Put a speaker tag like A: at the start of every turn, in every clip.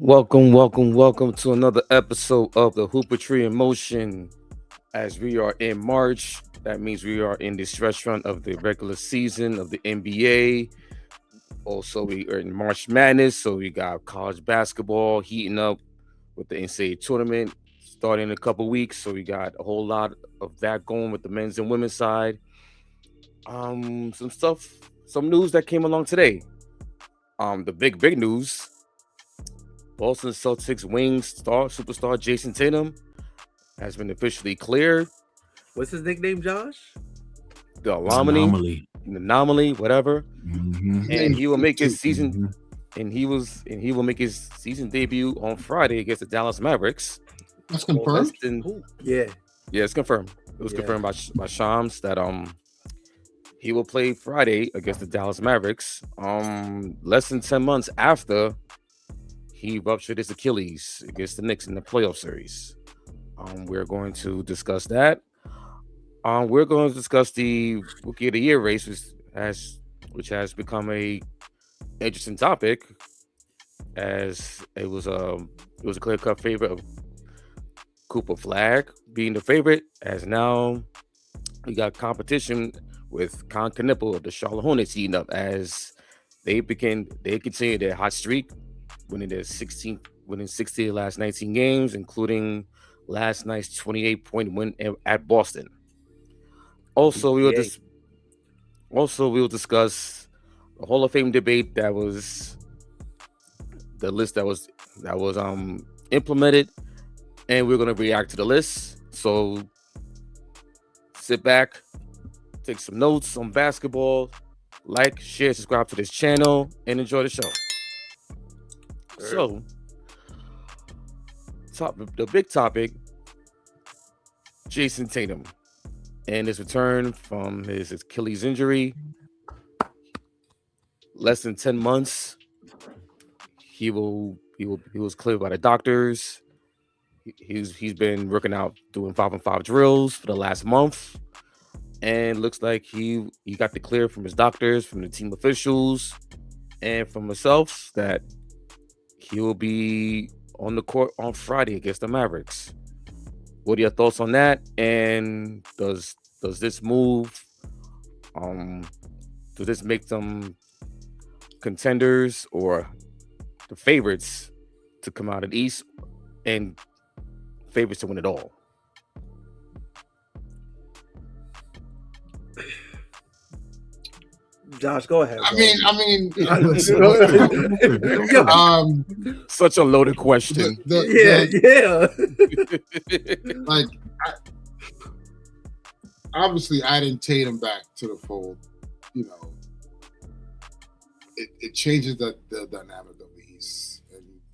A: Welcome to another episode of the Hoopertry in Motion. As we are in March, that means we are in the stretch run of the regular season of the NBA. Also, we are in March Madness, so we got college basketball heating up with the NCAA tournament starting in a couple weeks. So we got a whole lot of that going with the men's and women's side. Some news that came along today. The big news. Boston Celtics wing superstar Jayson Tatum has been officially cleared.
B: What's his nickname, Josh?
A: The anomaly, whatever.
C: Mm-hmm.
A: And he will make his season, and he will make his season debut on Friday against the Dallas Mavericks.
C: That's confirmed.
B: Yeah,
A: it's confirmed. It was confirmed by Shams that he will play Friday against the Dallas Mavericks. Less than 10 months after he ruptured his Achilles against the Knicks in the playoff series. We're going to discuss that. We're going to discuss the Rookie of the Year race, which has become a interesting topic, as it was a clear-cut favorite of Cooper Flag being the favorite, as now we got competition with Con Knipple of the Charlotte Hornets heating up as they continue their hot streak, winning 60 of the last 19 games, including last night's 28-point win at Boston. Also, we will discuss the Hall of Fame debate that was the list that was implemented, and we're going to react to the list. So sit back, take some notes on basketball, like, share, subscribe to this channel, and enjoy the show. So, the big topic, Jayson Tatum and his return from his Achilles injury. Less than 10 months. He was cleared by the doctors. He's been working out doing 5-on-5 drills for the last month. And looks like he got the clear from his doctors, from the team officials, and from himself that he will be on the court on Friday against the Mavericks. What are your thoughts on that? And does this move, does this make them contenders or the favorites to come out of the East and favorites to win it all?
B: Josh, go ahead.
A: Such a loaded question.
C: Like, obviously, adding Tatum back to the fold, it changes the dynamic of the East.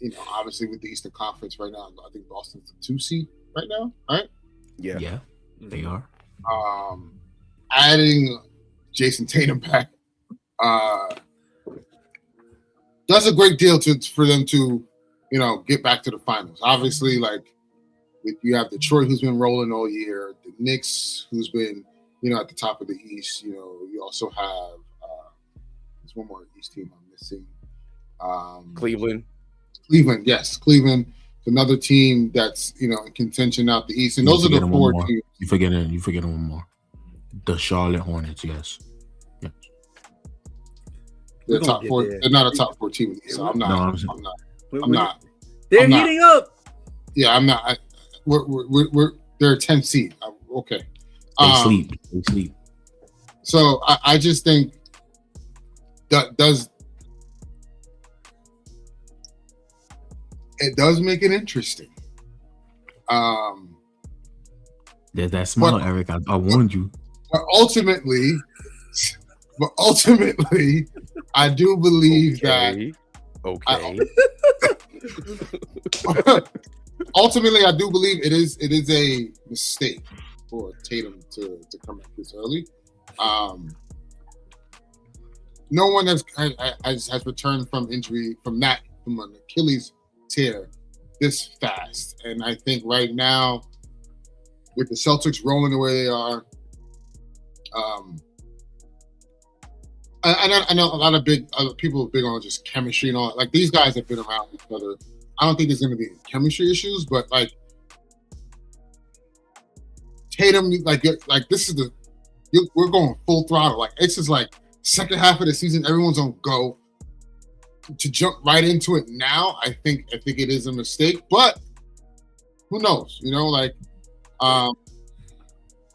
C: And obviously, with the Eastern Conference right now, I think Boston's the 2 seed right now, right?
A: Yeah,
D: they are.
C: Adding Jayson Tatum back does a great deal for them to, get back to the finals. Obviously, you have Detroit, who's been rolling all year, the Knicks, who's been, at the top of the East. You also have there's one more East team I'm missing.
A: Cleveland.
C: Yes, Cleveland. Another team that's in contention out the East, and those are the 4 teams.
D: You forgetting one more. The Charlotte Hornets, yes.
C: They're top 4. They're not a top 4 team, so I'm not.
B: They're heating up.
C: Yeah, I'm not. They're a 10 seed. Okay.
D: They sleep.
C: So I just think that does make it interesting.
D: There's that smile, Eric. I warned you.
C: But ultimately, I do believe that.
A: Okay.
C: Ultimately, I do believe it is a mistake for Tatum to come back this early. No one has returned from injury from an Achilles tear this fast, and I think right now, with the Celtics rolling the way they are, I know a lot of people are big on just chemistry and all. Like, these guys have been around each other. I don't think there's going to be chemistry issues, but like Tatum, like this is we're going full throttle. Like it's just like second half of the season, everyone's on go. To jump right into it now, I think it is a mistake, but who knows? You know, like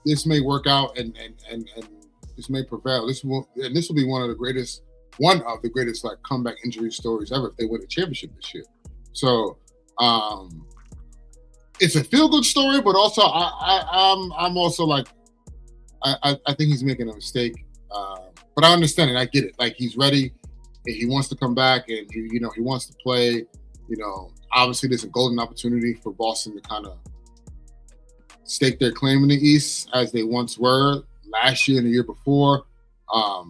C: this may work out and this may prevail. This will be one of the greatest like comeback injury stories ever if they win a championship this year. So it's a feel good story, but also I'm also like I think he's making a mistake. But I understand it. I get it. Like he's ready. He wants to come back, and he wants to play. You know, obviously there's a golden opportunity for Boston to kind of stake their claim in the East as they once were last year and the year before. I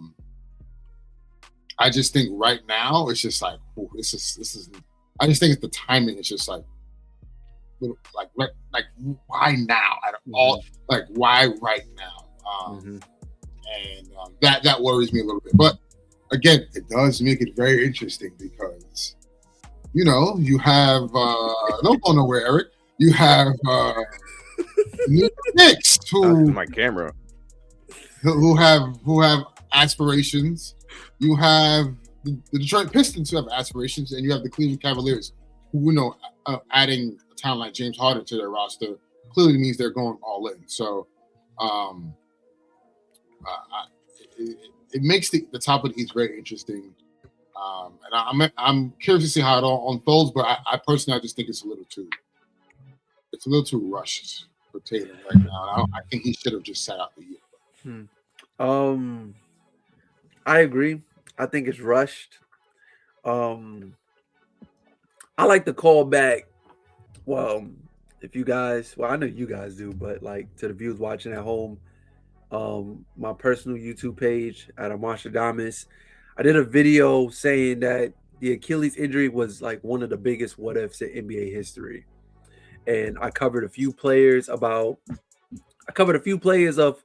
C: just think right now it's just like this is. I just think it's the timing. It's just like why now? Like why right now? And that worries me a little bit, but. Again, it does make it very interesting because, you know, you have don't go nowhere, Eric. You have New Knicks
A: my camera
C: who have aspirations. You have the Detroit Pistons who have aspirations, and you have the Cleveland Cavaliers who adding a talent like James Harden to their roster clearly means they're going all in. So, it makes the top of the East very interesting, and I'm curious to see how it all unfolds. But I personally, I just think it's a little too rushed for Tatum right now. I think he should have just sat out the year.
B: I agree. I think it's rushed. I like the call back. Well, I know you guys do, but like to the viewers watching at home. My personal YouTube page at Tatum'S. I did a video saying that the Achilles injury was like one of the biggest what ifs in NBA history. And I covered a few players of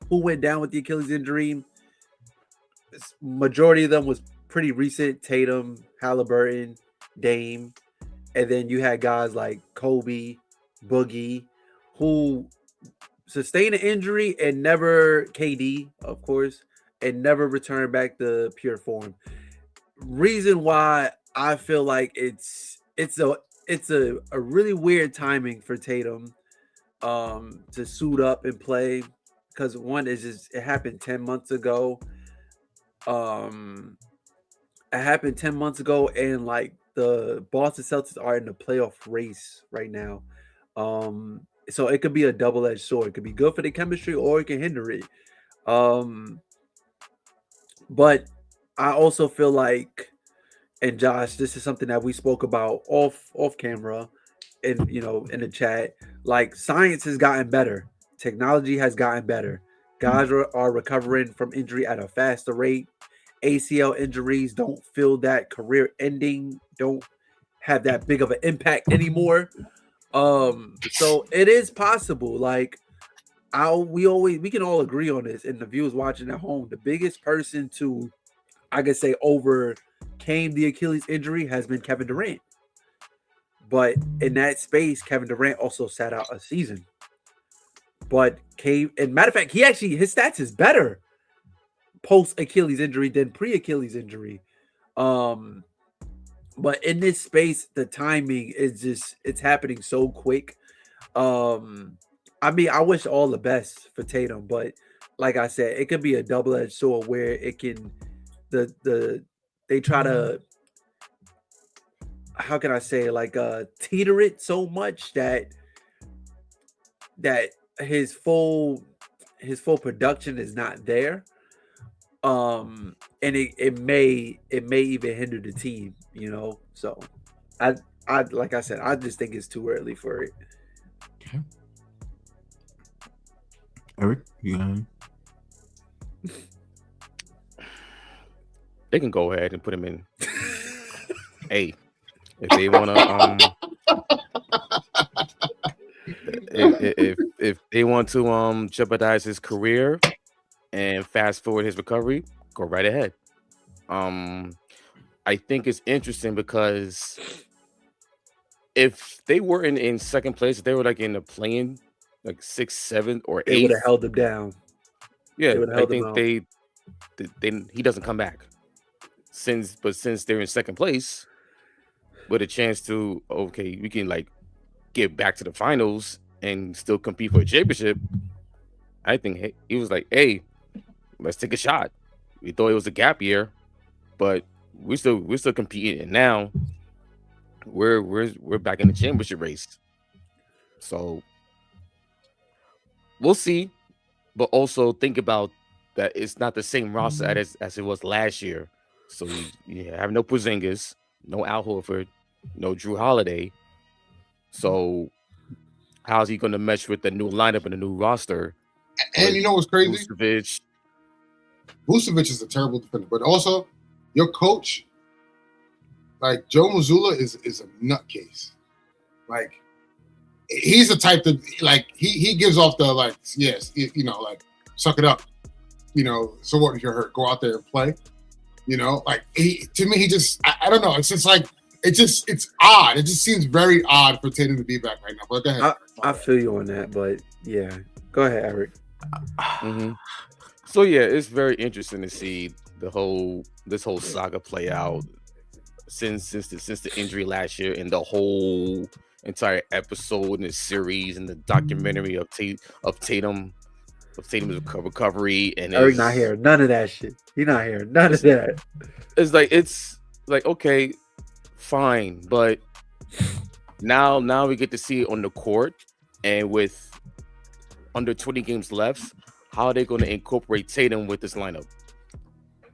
B: who went down with the Achilles injury. Majority of them was pretty recent. Tatum, Halliburton, Dame. And then you had guys like Kobe, Boogie, who sustained an injury and never KD, of course, and never returned back to pure form. Reason why I feel like it's a really weird timing for Tatum to suit up and play, because one is just it happened 10 months ago. And like the Boston Celtics are in the playoff race right now. So it could be a double-edged sword. It could be good for the chemistry or it can hinder it. But I also feel like, and Josh, this is something that we spoke about off camera and in the chat. Like science has gotten better. Technology has gotten better. Guys are recovering from injury at a faster rate. ACL injuries don't feel that career ending, don't have that big of an impact anymore. So it is possible. Like we can all agree on this, and the viewers watching at home, the biggest person to, I could say, overcame the Achilles injury has been Kevin Durant. But in that space, Kevin Durant also sat out a season. But and matter of fact, his stats is better post Achilles injury than pre Achilles injury. But in this space, the timing is it's happening so quick. I mean, I wish all the best for Tatum, but like I said, it could be a double-edged sword where it can they try to, how can I say, like teeter it so much that his full production is not there. And it may even hinder the team, So I like I said, I just think it's too early for it.
D: Okay. Eric, you got him?
A: They can go ahead and put him in A if they want to. If they want to jeopardize his career and fast forward his recovery, go right ahead. I think it's interesting because if they were in second place, if they were like in the playing like 6, 7, or
B: They would
A: 8,
B: have held them down.
A: yeah,
B: They would've
A: I
B: held him
A: think
B: out.
A: they he doesn't come back. Since they're in second place, with a chance to we can like get back to the finals and still compete for a championship. I think he was like, hey, let's take a shot. We thought it was a gap year, but we're still competing, and now we're back in the championship race. So we'll see, but also think about that it's not the same roster as it was last year. So you have no Porzingis, no Al Horford, no Drew Holiday. So how's he going to mesh with the new lineup and the new roster?
C: And you know what's crazy? Vucevic is a terrible defender, but also your coach, like Joe Mazzulla, is a nutcase. Like he's the type that like he gives off the like yes, you know, like suck it up, you know. So what if you're hurt? Go out there and play. You know, like he just I don't know. It's just like it's odd. It just seems very odd for Tatum to be back right now. But go ahead.
B: I feel you on that, but yeah, go ahead, Eric.
A: Mm-hmm. So yeah, it's very interesting to see this whole saga play out since the injury last year, and the whole entire episode in the series and the documentary of Tatum's recovery. And
B: Eric not here. None of that shit. He not here. None of that.
A: It's like okay, fine, but now we get to see it on the court, and with under 20 games left, how are they going to incorporate Tatum with this lineup?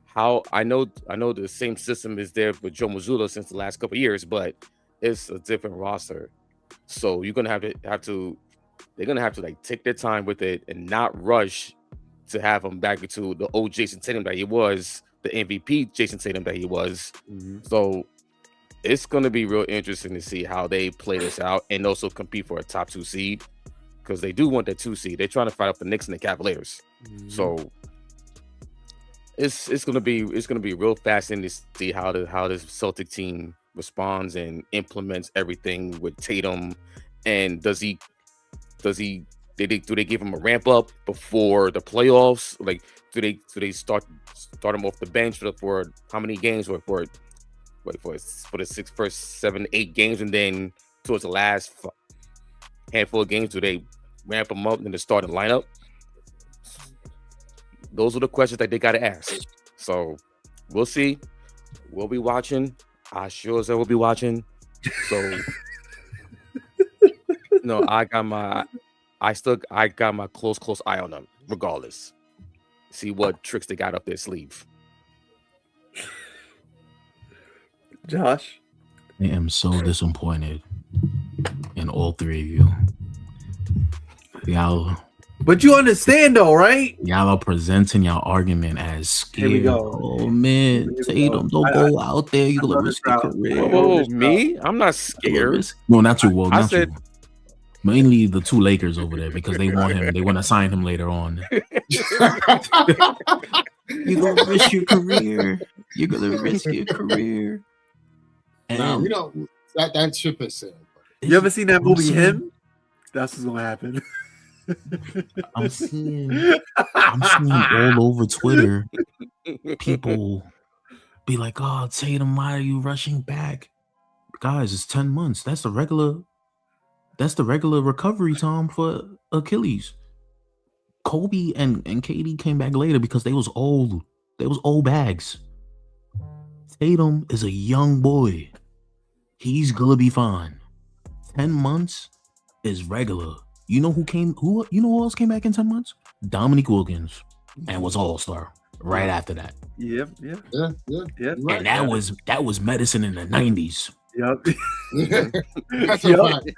A: How I know the same system is there with Joe Mazzulla since the last couple of years, but it's a different roster. So you're gonna have to they're gonna have to like take their time with it and not rush to have him back into the old Jayson Tatum that he was, the MVP Jayson Tatum that he was.
B: Mm-hmm.
A: So it's gonna be real interesting to see how they play this out and also compete for a top 2 seed, because they do want that 2 seed. They're trying to fight up the Knicks and the Cavaliers. Mm-hmm. So it's gonna be real fascinating to see how this Celtic team responds and implements everything with Tatum. And do they give him a ramp up before the playoffs? Like do they start him off the bench for how many games, or for the first 7, 8 games, and then towards the last handful of games do they ramp him up in the starting lineup? Those are the questions that they got to ask. So we'll see. We'll be watching. I sure as hell will be watching. So no, I got my close eye on them regardless. See what tricks they got up their sleeve.
B: Josh?
D: I am so disappointed in all 3 of you. Y'all,
B: but you understand though, right?
D: Y'all are presenting your argument as scared.
B: Here we go.
D: Oh man, Tatum, don't go out there. You're gonna risk your career.
A: Oh, me? I'm not scared.
D: No, not you. Well,
A: I
D: not
A: said.
D: You. Mainly the 2 Lakers over there, because they want him. They want to sign him later on. You're gonna risk your career. You're gonna risk your career.
C: No, we don't. That ship is sailed.
B: You ever seen that movie Him? That's what's gonna happen.
D: I'm seeing all over Twitter people be like, "Oh, Tatum, why are you rushing back?" Guys, it's 10 months. That's the regular recovery time for Achilles. Kobe and KD came back later because they was old. They was old bags. Tatum is a young boy. He's gonna be fine. 10 months is regular. You know who else came back in 10 months? Dominique Wilkins, and was all-star right after that.
B: Yep.
C: Right.
D: And that was medicine in the 90s.
B: Yep.
C: That's a fact.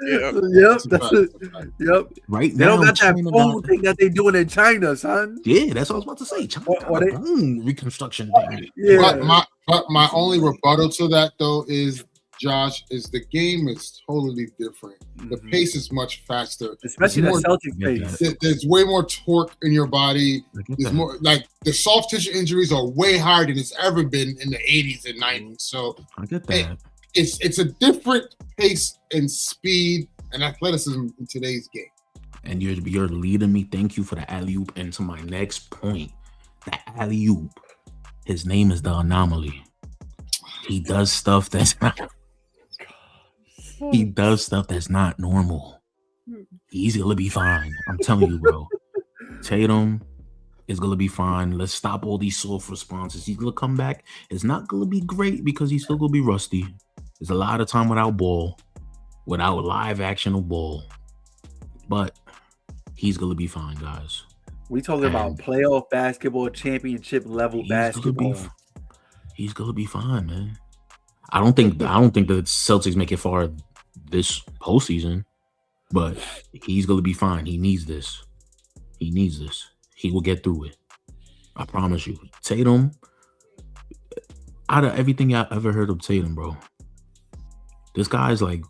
B: Yep.
D: Right
B: they
D: now,
B: don't got that food thing that they doing in China, son.
D: Yeah, that's what I was about to say. China got a boom reconstruction thing.
B: Yeah.
C: But my only rebuttal to that though is, Josh, is the game is totally different. The pace is much faster,
B: especially the Celtic pace.
C: There's way more torque in your body. There's more, like the soft tissue injuries are way higher than it's ever been in the 80s and 90s. So
D: I get that.
C: it's a different pace and speed and athleticism in today's game.
D: And you're leading me. Thank you for the alley-oop. And to my next point, the alley-oop, his name is the anomaly. He does stuff that's not. He does stuff that's not normal. He's gonna be fine. I'm telling you, bro. Tatum is gonna be fine. Let's stop all these soft responses. He's gonna come back. It's not gonna be great because he's still gonna be rusty. There's a lot of time without ball, without live action of ball. But he's gonna be fine, guys.
B: We talking about playoff basketball, championship level basketball.
D: He's gonna be fine, man. I don't think the Celtics make it far this postseason, but he's gonna be fine. He needs this. He will get through it. I promise you. Tatum, out of everything I've ever heard of Tatum, bro, this guy's like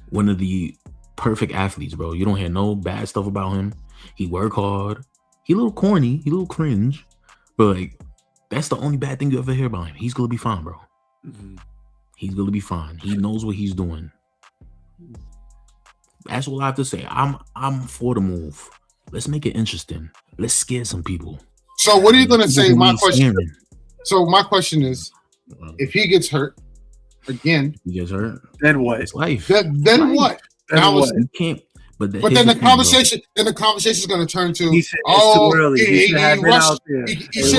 D: one of the perfect athletes, bro. You don't hear no bad stuff about him. He work hard. He a little corny. He a little cringe. But like, that's the only bad thing you ever hear about him. He's gonna be fine, bro.
B: Mm-hmm.
D: He's gonna be fine. He knows what he's doing. That's all I have to say. I'm for the move. Let's make it interesting. Let's scare some people.
C: So what are you gonna say? My question. So my question is, if he gets hurt again,
B: then what?
D: It's life.
C: Then what?
B: Now
D: you can't. But
C: then the conversation is going to turn to,
B: he should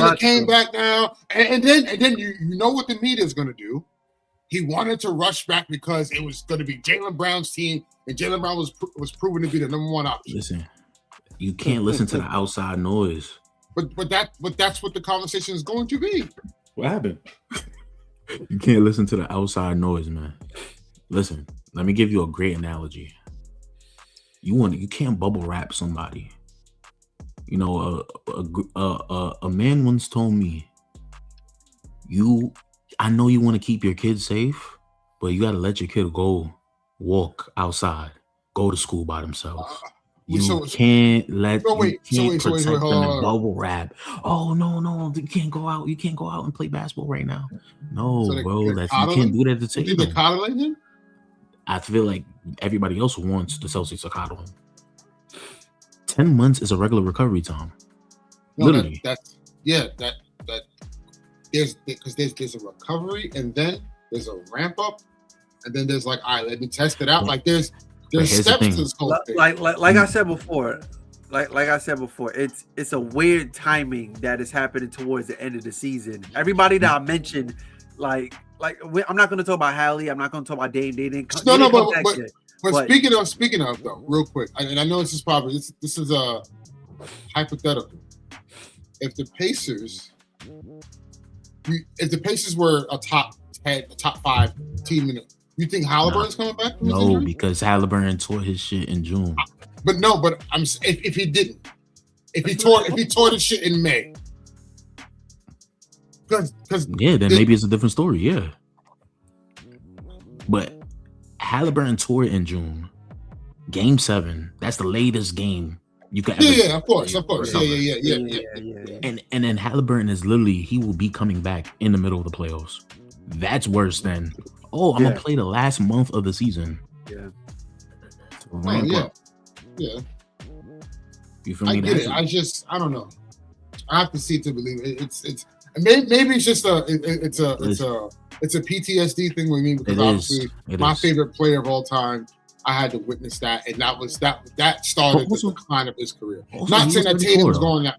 C: have came back now, and then you know what the media is going to do. He wanted to rush back because it was going to be Jaylen Brown's team, and Jaylen Brown was proven to be the number one option.
D: Listen, you can't listen to the outside noise.
C: But that's what the conversation is going to be.
D: What happened? You can't listen to the outside noise, man. Listen, let me give you a great analogy. You can't bubble wrap somebody. You know, a man once told me, I know you want to keep your kids safe, but you got to let your kid go walk outside, go to school by themselves. You can't let protect them and bubble wrap. Oh no, you can't go out. You can't go out and play basketball right now. No, so bro, you can't do that to Tatum.
C: Did they coddling him?
D: I feel like everybody else wants the Celtics to coddle him. 10 months is a regular recovery time.
C: No,
D: literally.
C: There's a recovery, and then there's a ramp up, and then there's like, all right, let me test it out. Like there's steps to this whole thing.
B: Like I said before, it's a weird timing that is happening towards the end of the season. Everybody that I mentioned, I'm not going to talk about Hallie. I'm not going to talk about Dame.
C: But speaking of though, real quick, and I know this is probably this is a hypothetical. If the Pacers were a top 5 team in it, you think Halliburton's coming back?
D: No, because Halliburton tore his shit in June.
C: But if he didn't, if he tore the shit in May, because
D: then maybe it's a different story. Yeah, but Halliburton tore it in June, Game 7. That's the latest game you could ever.
C: Yeah, of course. Yeah.
D: And then Halliburton is literally, he will be coming back in the middle of the playoffs. That's worse than I'm gonna play the last month of the season.
B: Yeah.
C: Yeah.
D: You feel me?
C: I get it. I don't know. I have to see it to believe it. It's maybe it's just it's a PTSD thing with me, because obviously my favorite player of all time, I had to witness that, and that started the decline of his career. Not saying that Tatum was going that.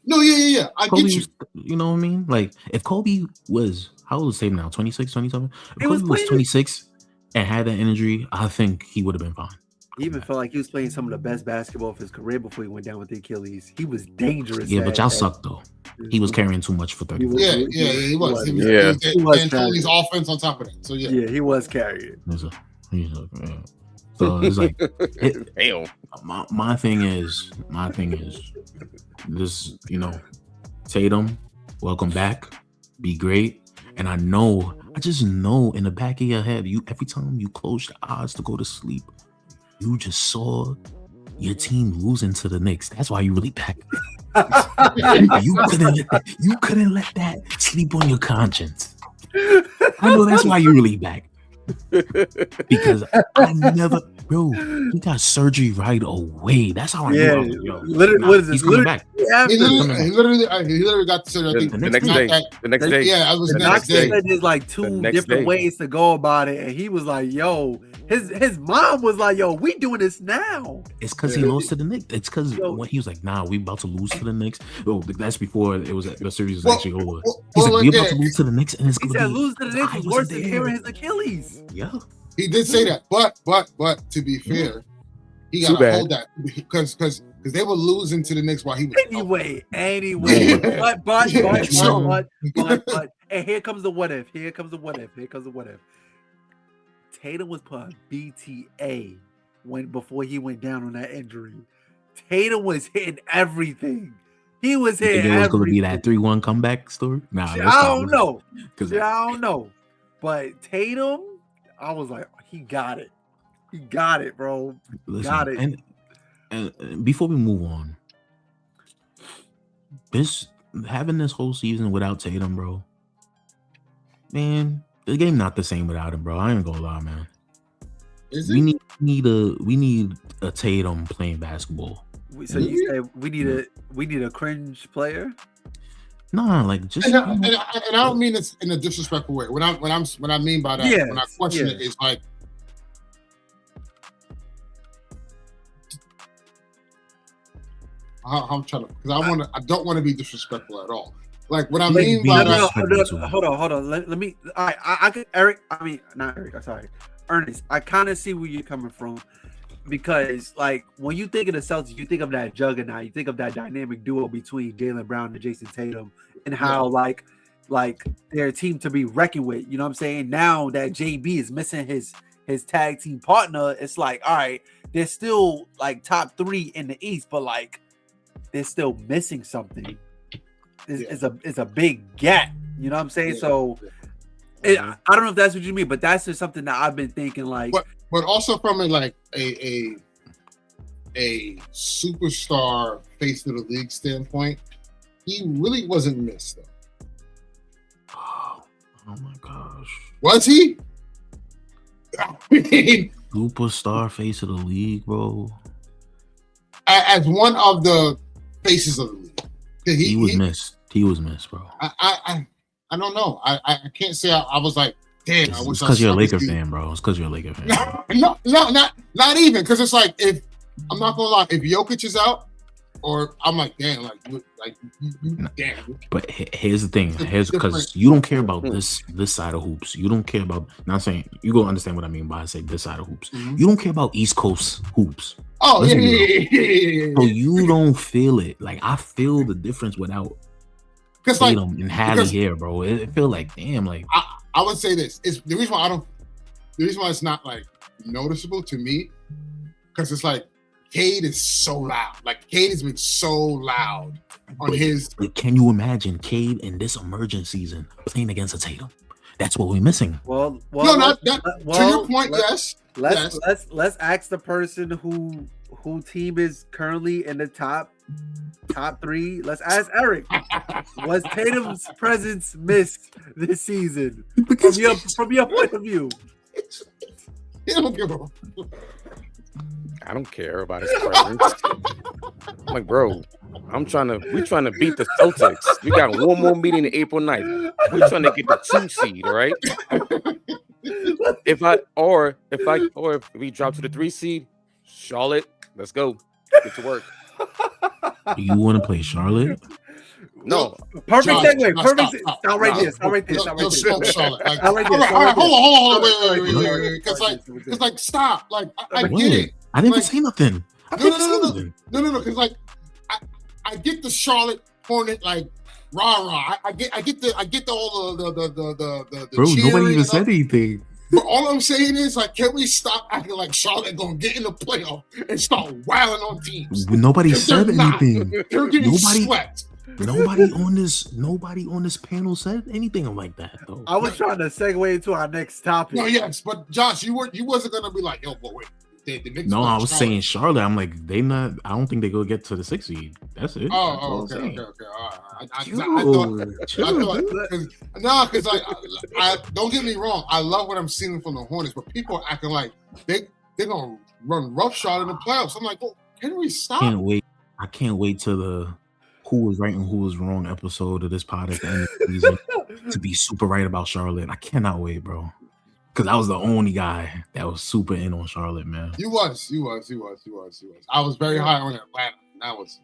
C: No, yeah. I
D: Kobe
C: get you.
D: You know what I mean? Like, if Kobe was, how old is Tatum now? 26, 27? If Kobe was 26 and had that injury, I think he would have been fine.
B: He even felt like he was playing some of the best basketball of his career before he went down with the Achilles. He was dangerous.
D: Yeah, but y'all sucked though. He was carrying too much for 30.
C: Yeah, he was. He was carrying his offense on top of that. So yeah,
B: he was carrying.
D: So it's like, my thing is this. Tatum, welcome back. Be great. And I just know in the back of your head, every time you close your eyes to go to sleep, you just saw your team losing to the Knicks. That's why you really back. You couldn't let that sleep on your conscience. I know that's why you really back. Because I never, bro, he got surgery right away. That's how I knew. I was like, yo,
B: literally, what is this?
D: He's coming back.
C: He literally got the surgery. I think
A: the next day. The next day.
C: Yeah, I was
B: The
C: the next
B: doctor
C: day.
B: said there's like two different ways to go about it, and he was like, "Yo," his mom was like, "Yo, we doing this now."
D: It's because he lost to the Knicks. It's because when he was like, "Nah, we about to lose to the Knicks." Oh, that's before it was the series was actually over. He's like, "We about to lose to the Knicks," and it's
B: He
D: gonna
B: said,
D: be
B: "Lose to the Knicks was worse than tearing his Achilles."
D: Yeah,
C: he did say that, but to be fair, he got to hold that because they were losing to the Knicks while he was
B: Anyway, but, and here comes the what if. Tatum was put on BTA before he went down on that injury. Tatum was hitting everything. He was hitting everything. It was going
D: to be that 3-1 comeback story? Nah,
B: I don't know. I don't know. But Tatum, I was like, he got it. He got it, bro.
D: Listen,
B: got it.
D: And before we move on, having this whole season without Tatum, bro, man, the game not the same without him, bro. I ain't gonna lie, man. We need a Tatum playing basketball.
B: So you say we need a cringe player?
D: Nah, like just
C: and I don't mean this in a disrespectful way. What I mean by that, when I question it, is like I'm trying to, because I don't want to be disrespectful at all. Like what I mean by that.
B: Hold on. Let me. I could Eric. I mean, not Eric. I'm sorry, Ernest. I kind of see where you're coming from, because like when you think of the Celtics, you think of that juggernaut. You think of that dynamic duo between Jaylen Brown and Jayson Tatum, and how like they're a team to be reckoned with. You know what I'm saying? Now that JB is missing his tag team partner, it's like, all right, they're still like top 3 in the East, but like they're still missing something. It's a big gap. You know what I'm saying? So I don't know if that's what you mean, but that's just something that I've been thinking. Like,
C: but also from a superstar face of the league standpoint, he really wasn't missed though.
D: Oh my gosh,
C: was he? I mean,
D: superstar face of the league, bro.
C: As one of the faces of the league,
D: he was missed. He was missed, bro.
C: I don't know. I can't say I was like, damn. I wish.
D: It's because you're a Laker fan, bro. It's because you're a Laker fan.
C: No, not even. Because it's like, if I'm not gonna lie, if Jokic is out, or I'm like, damn, damn.
D: But here's the thing. Because you don't care about this side of hoops. You don't care about. Not saying you gonna understand what I mean by I say this side of hoops. Mm-hmm. You don't care about East Coast hoops.
C: Oh yeah.
D: So you don't feel it. Like I feel the difference without Tatum and Hallie here, bro. It feel like damn. Like
C: I would say this is the reason why it's not like noticeable to me, because it's like Cade is so loud. Like Cade has been so loud on his.
D: But can you imagine Cade in this emergent season playing against a Tatum? That's what we're missing.
C: To your point, yes.
B: Let's ask the person who team is currently in the top 3. Let's ask Eric. Was Tatum's presence missed this season from your point of view?
A: I don't care about his presence. I'm like, bro, we're trying to beat the Celtics. We got one more meeting April 9th. We're trying to get the 2 seed, all right? If we drop to the 3 seed, Charlotte, let's go. Get to work.
D: Do you want to play Charlotte?
A: No.
B: Perfect segue. Stop right there. Stop right there.
C: Hold on. Wait. Because like, stop. Like, I get it.
D: I didn't say nothing.
C: No. Because like, I get the Charlotte Hornet like rah. I get all the
D: bro. Nobody even said anything.
C: But all I'm saying is, like, can we stop acting like Charlotte gonna get in the playoff and start wilding on teams?
D: Nobody said anything.
C: They're getting swept.
D: Nobody on this panel said anything like that, though.
B: I was trying to segue into our next topic.
C: No, yes, but Josh, you wasn't gonna be like, yo, but wait, The Knicks
D: No,
C: play
D: I was
C: Charlotte.
D: saying Charlotte. I'm like, they not. I don't think they go get to the 6th seed. That's it.
C: Okay. All right. Because I don't get me wrong. I love what I'm seeing from the Hornets, but people are acting like they're gonna run roughshod in the playoffs. I'm like, well, can we stop?
D: I can't wait till the who was right and who was wrong episode of this pod at the end of the season to be super right about Charlotte. I cannot wait, bro. Because I was the only guy that was super in on Charlotte, man.
C: You was. I was very high on Atlanta. That was.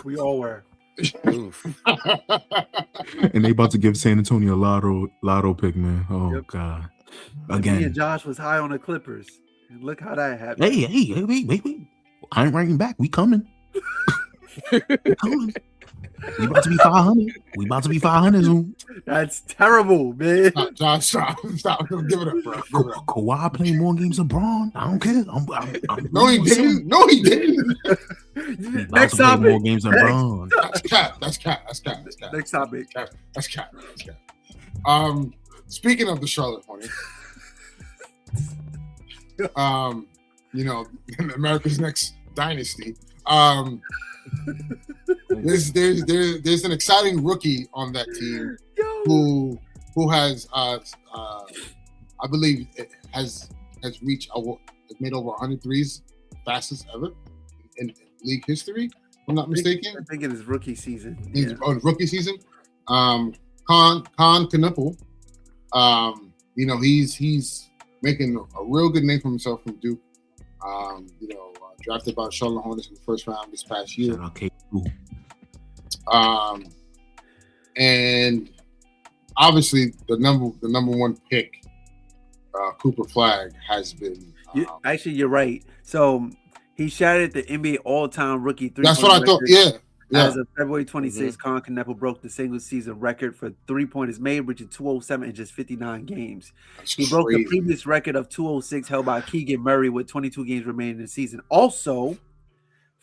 B: We all were.
D: And they about to give San Antonio a lotto pick, man. Oh God! Again,
B: Me and Josh was high on the Clippers, and look how that happened.
D: Hey, wait! I ain't writing back. We coming. We coming. We about to be 500. We about to be 500 soon.
B: That's terrible, man.
C: Stop. Give it up, bro.
D: Kawhi playing more games than Braun. I don't care.
C: No, he didn't.
B: Next
D: play
B: topic.
D: more games than Braun.
C: That's cap.
B: Next topic.
C: That's cap. Speaking of the Charlotte Hornets, America's next dynasty. There's an exciting rookie on that team who has I believe has reached made over 100 threes, fastest ever in league history. If I'm not mistaken.
B: I think it is rookie season.
C: Rookie season. Con Knuppel. He's making a real good name for himself from Duke. Drafted by Charlotte Hornets in the first round this past year. And obviously the number one pick, Cooper Flag, has been.
B: Actually, you're right. So he shattered the NBA all-time rookie three.
C: That's what I thought. Yeah.
B: As of February 26th, Con Knuppel broke the single-season record for three-pointers made, reaching 207 in just 59 games. He broke the previous record of 206 held by Keegan Murray with 22 games remaining in the season. Also,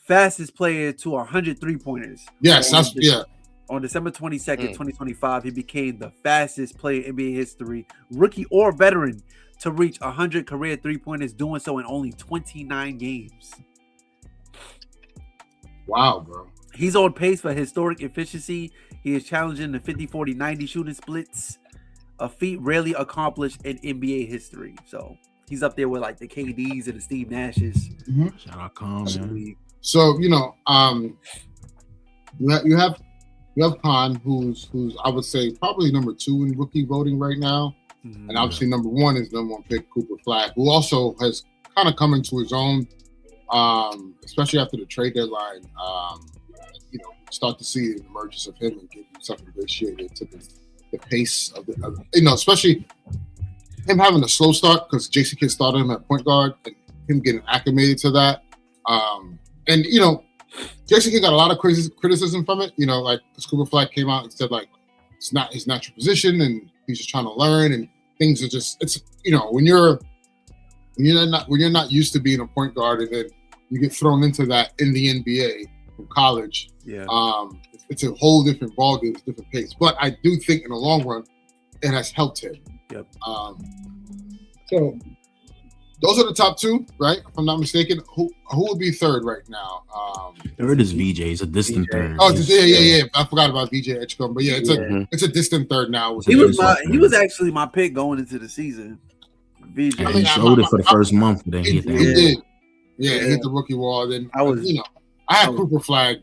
B: fastest player to 100 three-pointers.
C: Yes,
B: On December 22nd, 2025, he became the fastest player in NBA history, rookie or veteran, to reach 100 career three-pointers, doing so in only 29 games.
C: Wow, bro.
B: He's on pace for historic efficiency. He is challenging the 50-40-90 shooting splits, a feat rarely accomplished in NBA history. So he's up there with like the KDs and the Steve Nashes.
C: Mm-hmm.
D: Shout out Con, man.
C: So you have Con, who's I would say probably number 2 in rookie voting right now, and obviously number 1 is number 1 pick Cooper Flag, who also has kind of come into his own, especially after the trade deadline. Start to see the emergence of him and get himself ingratiated to the pace of especially him having a slow start because Jason Kidd started him at point guard and him getting acclimated to that. Jason Kidd got a lot of criticism from it, because Cooper Flag came out and said like it's not his natural position and he's just trying to learn and things are just when you're not used to being a point guard and then you get thrown into that in the NBA from college. Yeah. It's a whole different ballgame, it's a different pace. But I do think in the long run, it has helped him.
B: Yep.
C: So those are the top 2, right? If I'm not mistaken. Who would be third right now?
D: Third is VJ. It's a distant third.
C: Oh, yeah. I forgot about VJ Edgecombe, but it's a distant third now.
B: He was actually my pick going into the season. VJ.
D: He showed it for the first month, but then he
C: did. Yeah, he hit the rookie wall. Then I had Cooper Flag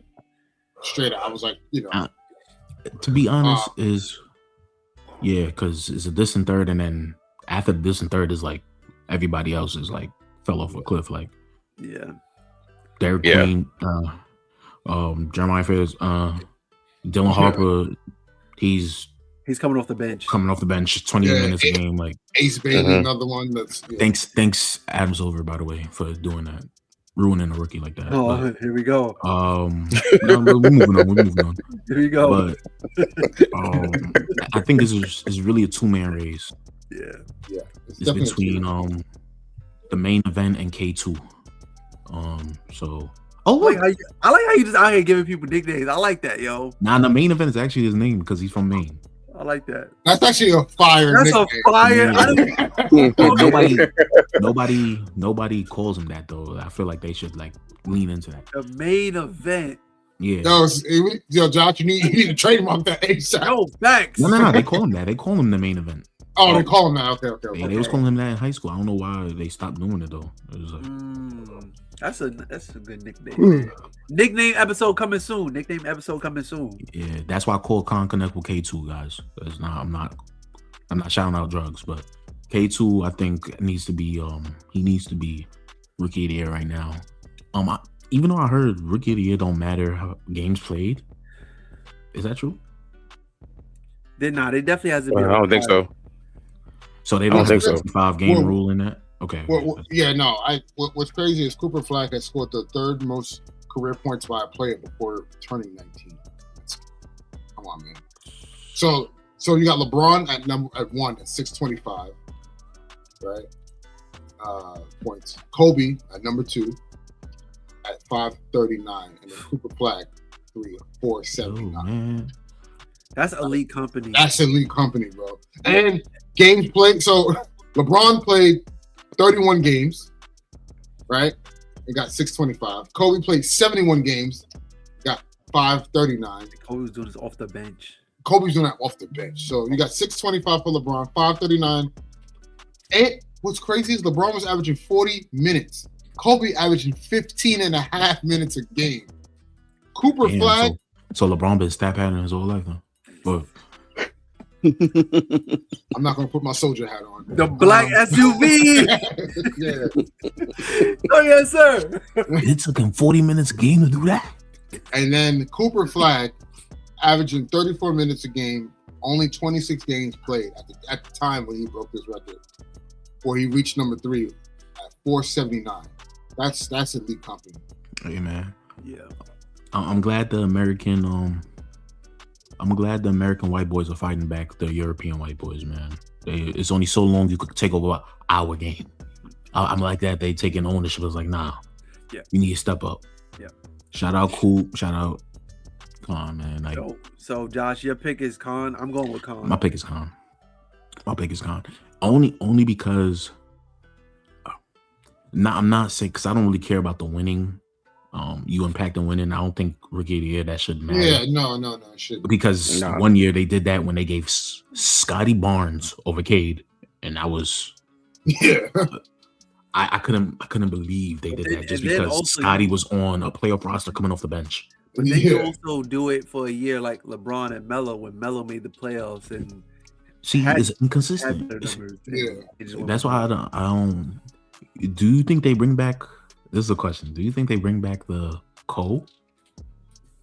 C: straight up. I was like,
D: to be honest, because it's a distant third, and then after the distant third is like everybody else is like fell off a cliff. Like, Derek Queen, Jeremiah Fairs, Dylan Harper, he's coming off the bench. 20 minutes a game. Like
C: Ace Bailey, another one that's
D: thanks Adam Silver, by the way, for doing that. Ruining a rookie like that.
B: Oh, here we go.
D: We're moving on.
B: Here we go.
D: But I think this is really a 2-man race.
C: Yeah.
D: It's between the main event and K2.
B: I like how you just out here giving people nicknames. I like that, yo.
D: Nah, the main event is actually his name because he's from Maine.
B: I like that.
C: That's actually a fire.
B: That's a
C: nickname.
B: fire.
D: Nobody calls him that though. I feel like they should like lean into that.
B: The main event.
D: Yeah.
C: Yo, Josh, you need to trademark that ASAP.
B: No, facts.
D: No. They call him that. They call him the main event.
C: Oh, they call him that. Okay.
D: Yeah, they was calling him that in high school. I don't know why they stopped doing it though. It was like,
B: that's a good nickname. Nickname episode coming soon.
D: yeah, that's why I call Con Connect with K2, guys. I'm not shouting out drugs, but K2 I think needs to be he needs to be rookie of the year right now. Even though I heard rookie of the year don't matter how games played. Is that true?
B: They definitely hasn't been.
A: I don't think so.
D: So they don't have a 65 game rule in that? Okay.
C: What's crazy is Cooper Flag has scored the third most career points by a player before turning 19. Come on, man. So you got LeBron at 1 at 625, right? Points. Kobe at number 2 at 539, and then Cooper Flag 3 at 479.
D: Oh, man.
B: That's elite company.
C: That's elite company, bro. And games played. So LeBron played 31 games, right? And got 625. Kobe played 71 games, got 539.
B: Kobe was doing this off the bench.
C: Kobe's doing that off the bench. So you got 625 for LeBron, 539. And what's crazy is LeBron was averaging 40 minutes. Kobe averaging 15 and a half minutes a game. Cooper Flag.
D: So LeBron been stat pattern his whole life, huh? But
C: I'm not gonna put my soldier hat on.
B: The black SUV.
C: Yeah.
B: Oh yes, sir.
D: It took him 40 minutes a game to do that.
C: And then Cooper Flag averaging 34 minutes a game, only 26 games played at the time when he broke his record, or he reached number 3 at 479. That's elite company.
D: Hey man.
B: Yeah.
D: I'm glad the American white boys are fighting back the European white boys, man. It's only so long you could take over our game. I'm like that. They taking ownership. It's like, nah,
B: yeah,
D: you need to step up.
B: Yeah.
D: Shout out Coop. Shout out Con, man. Like,
B: so Josh, your pick is Con. I'm going with Con.
D: My pick is Con. Only because I'm not saying because I don't really care about the winning. You impact and winning. I don't think rookie of the year that should matter.
C: Yeah, no, it shouldn't.
D: Because one year they did that when they gave Scotty Barnes over Cade, and I was I couldn't believe they did that just because Scotty was on a playoff roster coming off the bench.
B: But then you also do it for a year like LeBron and Melo when Melo made the playoffs and
D: it's inconsistent. That's why I don't. Do you think they bring back? This is a question. Do you think they bring back the Cole?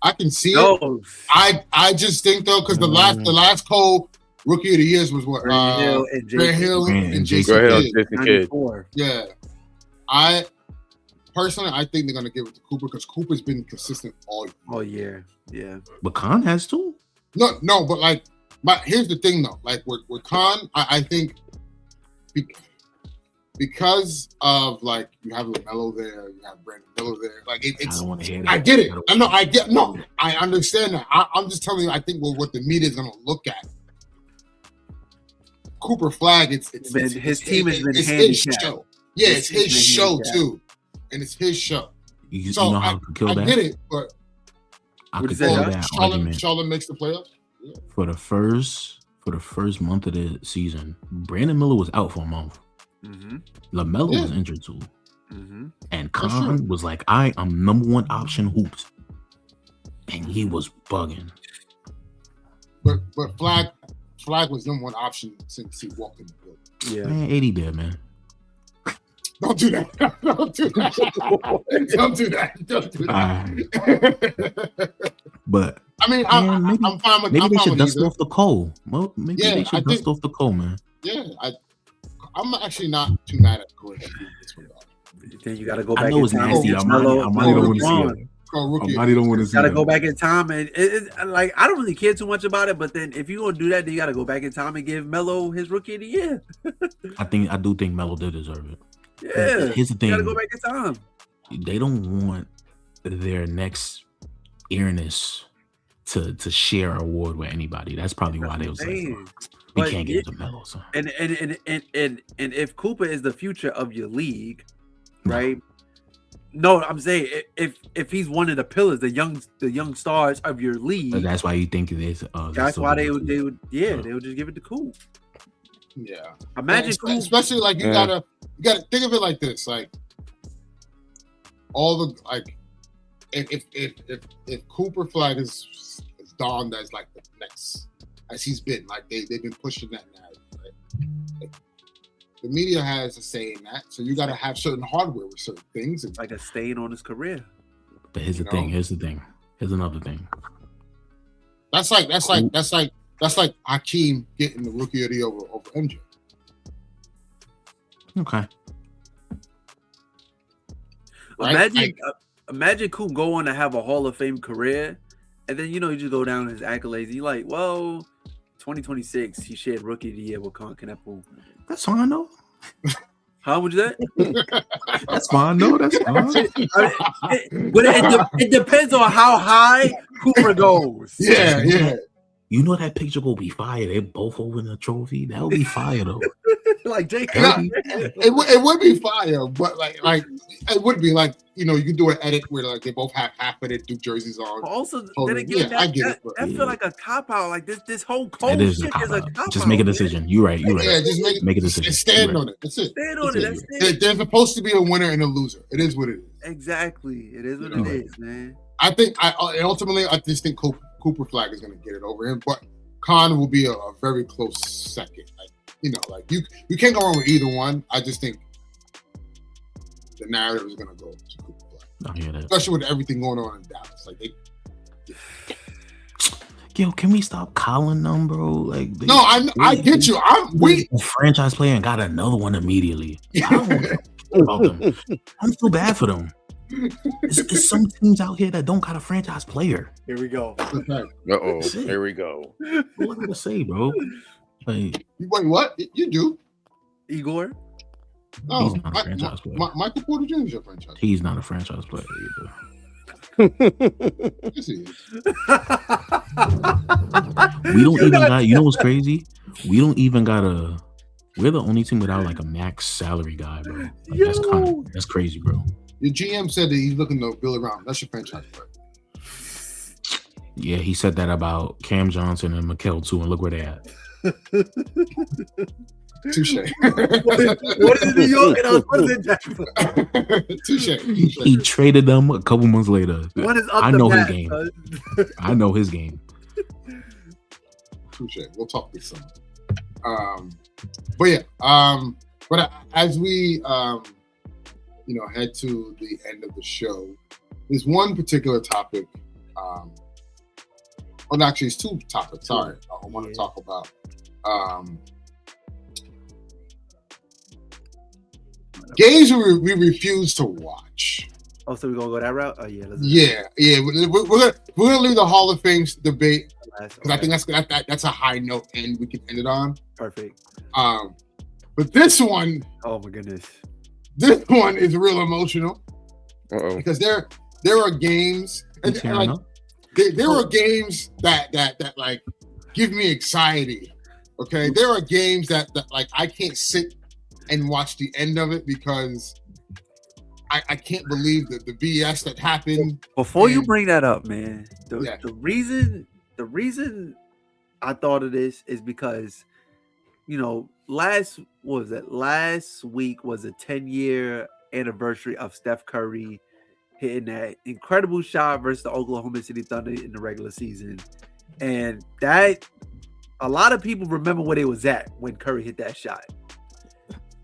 C: I can see it. I just think though, because the last Cole rookie of the years was what Grant Hill and Jayson Kidd. Yeah, I think they're gonna give it to Cooper because Cooper's been consistent all year. Yeah,
D: but Con has too.
C: No, but here's the thing though. Like with Con, I think. Because of like you have LaMelo there, you have Brandon Miller there. Like it's, I get it. I understand that. I'm just telling you. I think what the media is going to look at. Cooper Flag. His team has been handicapped. Show. Yeah, it's his show too, and it's his show.
D: You know how to kill that?
C: I get it, but
D: I could kill that argument.
C: Charlotte makes the playoffs. Yeah.
D: For the first month of the season, Brandon Miller was out for a month.
B: Mm-hmm.
D: LaMelo was injured too, and Con was like, "I am number one option hoops," and he was bugging.
C: But Flag was number one option since he walked in the building.
D: Yeah, man, 80 dead, man.
C: Don't do that. Don't do that. Don't do that.
D: But
C: I mean, I'm fine with.
D: Maybe they should dust off the Cole. Maybe they should dust off the Cole, man.
C: Yeah, I'm actually not too mad at Corey.
B: Then you got to go back.
D: I know it's nasty. I might don't want to see it. I don't want to see it.
B: Got to go back in time, and like I don't really care too much about it. But then if you gonna do that, then you got to go back in time and give Melo his rookie of the year.
D: I do think Melo did deserve it.
B: Yeah,
D: here's the thing.
B: You got to go back in time.
D: They don't want their next earnest to share an award with anybody. That's probably why they was like, we
B: But
D: can't give it to Melo. So.
B: And if Cooper is the future of your league, right? No, I'm saying if he's one of the pillars, the young stars of your league.
D: That's why you think it is.
B: That's why they would they would just give it to Coop.
C: Yeah.
B: Imagine
C: especially like you gotta think of it like this, like all the like if Cooper Flag is donned as like the next, as he's been, like they've been pushing that narrative, right? Like, the media has a say in that, so you got to have certain hardware with certain things.
B: It's like a stain on his career.
D: But here's the thing. Here's another thing.
C: That's like Hakeem getting the Rookie of the Year over MJ.
D: Okay.
C: Right?
B: Imagine Coop go on to have a Hall of Fame career, and then you just go down his accolades. And you're like, well, 2026, he shared Rookie of the Year with Con Kneppel.
D: That's fine, though.
B: How much is that?
D: That's fine, though. That's fine.
B: But it depends on how high Cooper goes.
C: Yeah.
D: You know that picture will be fire. They're both holding a trophy. That would be fire, though.
B: Like Jake.
C: It would be fire, but like it would be like you could do an edit where like they both have half of their Duke jerseys on.
B: But also, then again,
C: I get it.
B: That feel like a cop out. Like this whole cold shit is a cop out.
D: Just make a decision. You're right.
C: Yeah, just
D: make a decision.
C: Stand on it. That's it.
B: Stand on it. That's it.
C: There's supposed to be a winner and a loser. It is what it is.
B: Exactly. It is what it is, man.
C: I think ultimately I just think Cooper Flag is going to get it over him, but Khan will be a very close second. Like you can't go wrong with either one. I just think the narrative is going to go to Cooper Flag.
D: I hear that.
C: Especially with everything going on in Dallas. Like
D: yo, can we stop calling them, bro? Like,
C: no, I get you. We
D: franchise player and got another one immediately. I don't care about them. I feel bad for them. There's some teams out here that don't got a franchise player.
B: Here we go.
A: Here we go.
D: What am I to say, bro? Like,
C: wait, what? You do?
B: Igor?
C: Oh,
D: he's not a franchise player.
C: Michael Porter Jr. is your franchise.
D: He's not a franchise player either.
C: Yes, he is.
D: We don't even got. You know what's crazy? We don't even got a. We're the only team without like a max salary guy, bro. Like, that's crazy, bro.
C: Your GM said that he's looking to build around. That's your franchise player.
D: Yeah, he said that about Cam Johnson and Mikal too, and look where they at.
C: Touche.
B: What is New York and what is it, Jackson?
C: Touche.
D: He traded them a couple months later.
B: What is up
D: I know his
B: bat,
D: game.
B: Son?
D: I know his game.
C: Touche. We'll talk this summer. But yeah. But as we head to the end of the show, there's one particular topic. Actually, it's two topics. Sorry, I want to talk about. Games we refuse to watch.
B: Oh, so we're gonna go that route? Oh yeah.
C: Yeah. We're gonna leave the Hall of Fame debate because I think that's a high note and we can end it on.
B: Perfect.
C: But this one,
B: oh my goodness,
C: this one is real emotional.
A: Because
C: there are games and like there are games that like give me anxiety. Okay, there are games that like I can't sit and watch the end of it because I can't believe the BS that happened.
B: Before you bring that up, man, the reason I thought of this is because last week was a 10-year anniversary of Steph Curry hitting that incredible shot versus the Oklahoma City Thunder in the regular season, and that a lot of people remember where they was at when Curry hit that shot.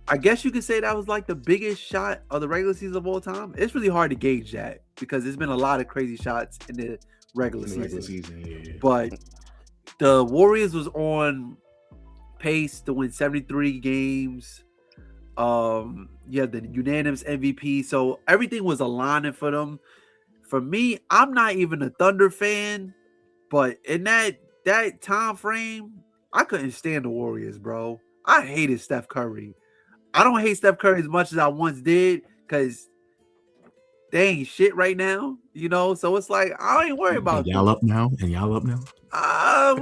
B: I guess you could say that was like the biggest shot of the regular season of all time. It's really hard to gauge that because there's been a lot of crazy shots in the regular season.
D: Yeah.
B: But the Warriors was on pace to win 73 games. You had the unanimous MVP. So everything was aligning for them. For me, I'm not even a Thunder fan, but in that time frame, I couldn't stand the Warriors, bro. I hated Steph Curry. I don't hate Steph Curry as much as I once did because they ain't shit right now, you know. So it's like I ain't worried about
D: And y'all up now? And y'all up now?
B: I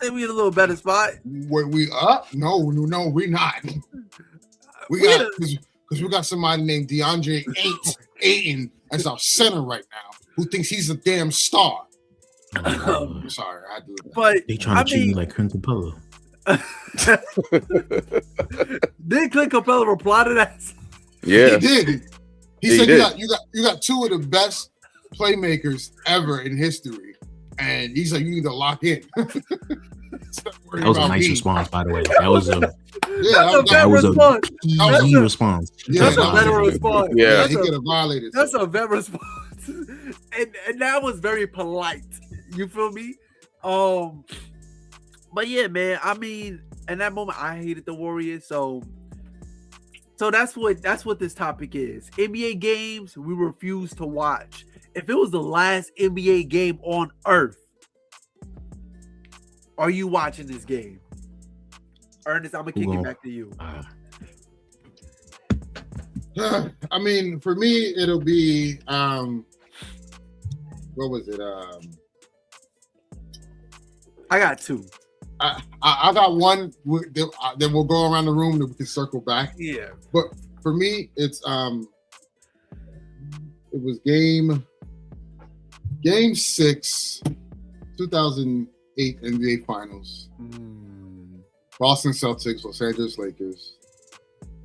B: say we in a little better spot.
C: Were we up? No, we not. We
B: We in
C: got because we got somebody named DeAndre Ayton as our center right now, who thinks he's a damn star. I'm sorry, I do that.
B: But
D: They trying to treat me like Clint Capella.
B: Did Clint Capella reply to that?
A: Yeah,
C: He did. He said you got two of the best playmakers ever in history, and he's like, you need to lock in.
D: That was a nice response, by the way. That was a
B: That was a
D: key response.
B: That's a better response.
A: Yeah,
C: he could have violated.
B: That's a better response, and that was very polite. You feel me? But yeah, man. I mean, in that moment, I hated the Warriors. So that's what this topic is. NBA games we refuse to watch. If it was the last NBA game on earth, are you watching this game? Ernest, I'm gonna kick it back to you.
C: I mean, for me, it'll be what was it?
B: I got two.
C: I got one. Then we'll go around the room and we can circle back.
B: Yeah.
C: But for me, it's it was game 6, 2008 NBA Finals. Boston Celtics, Los Angeles Lakers.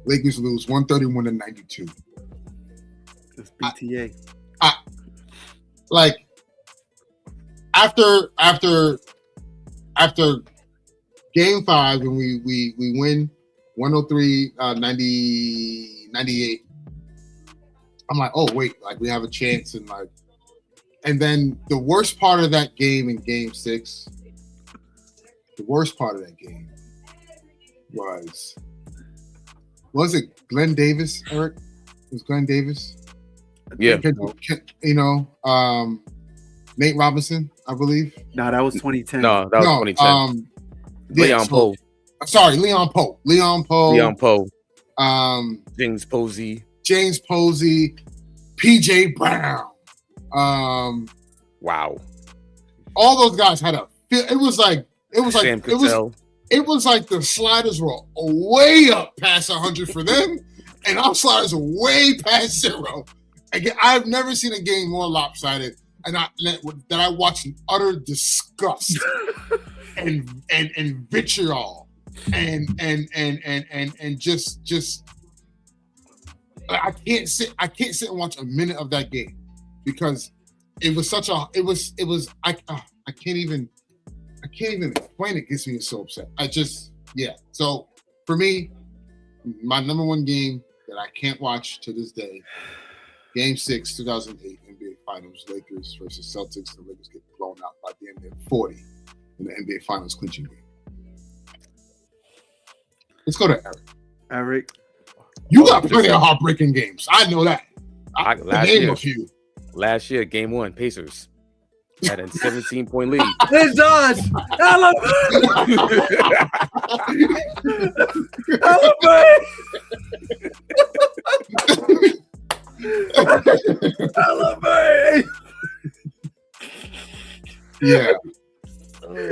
C: Lakers lose 131-92.
B: It's BTA.
C: Like after game 5 and we win 103-98. I'm like, oh wait, like we have a chance, and then the worst part of that game in game 6, the worst part of that game was it Glenn Davis, Eric? It was Glenn Davis?
A: Yeah.
C: Nate Robinson, I believe.
B: No, that was 2010.
A: No, that was 2010. Leon Poe.
C: Sorry, Leon Poe.
A: James Posey.
C: PJ Brown.
A: Wow.
C: All those guys had it was like
A: Sam Cassell.
C: It was like the sliders were way up past 100 for them, and our sliders were way past 0. Again, I've never seen a game more lopsided, and that I watched in utter disgust and vitriol and just I can't sit and watch a minute of that game because it was I can't even explain it. Gets me so upset. So for me, my number one game that I can't watch to this day, game 6, 2008 NBA Finals, Lakers versus Celtics. The Lakers get blown out by the end of 40 in the NBA Finals clinching game. Let's go to
B: Eric.
C: You got plenty of heartbreaking games. I know that.
A: Last year, game 1, Pacers had a 17-point lead.
B: Hey, Josh.
C: Yeah.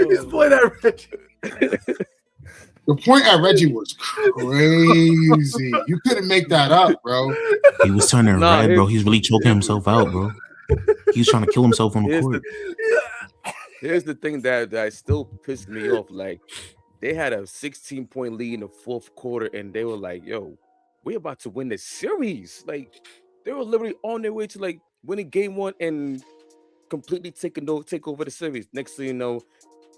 B: He's point at Reggie.
C: The point at Reggie was crazy. You couldn't make that up, bro.
D: He was turning red, bro. He's really choking himself out, bro. He was trying to kill himself on the court.
A: Here's the thing that still pissed me off. Like, they had a 16-point lead in the 4th quarter, and they were like, yo, we're about to win this series. Like, they were literally on their way to, like, winning game 1 and completely take over the series. Next thing you know,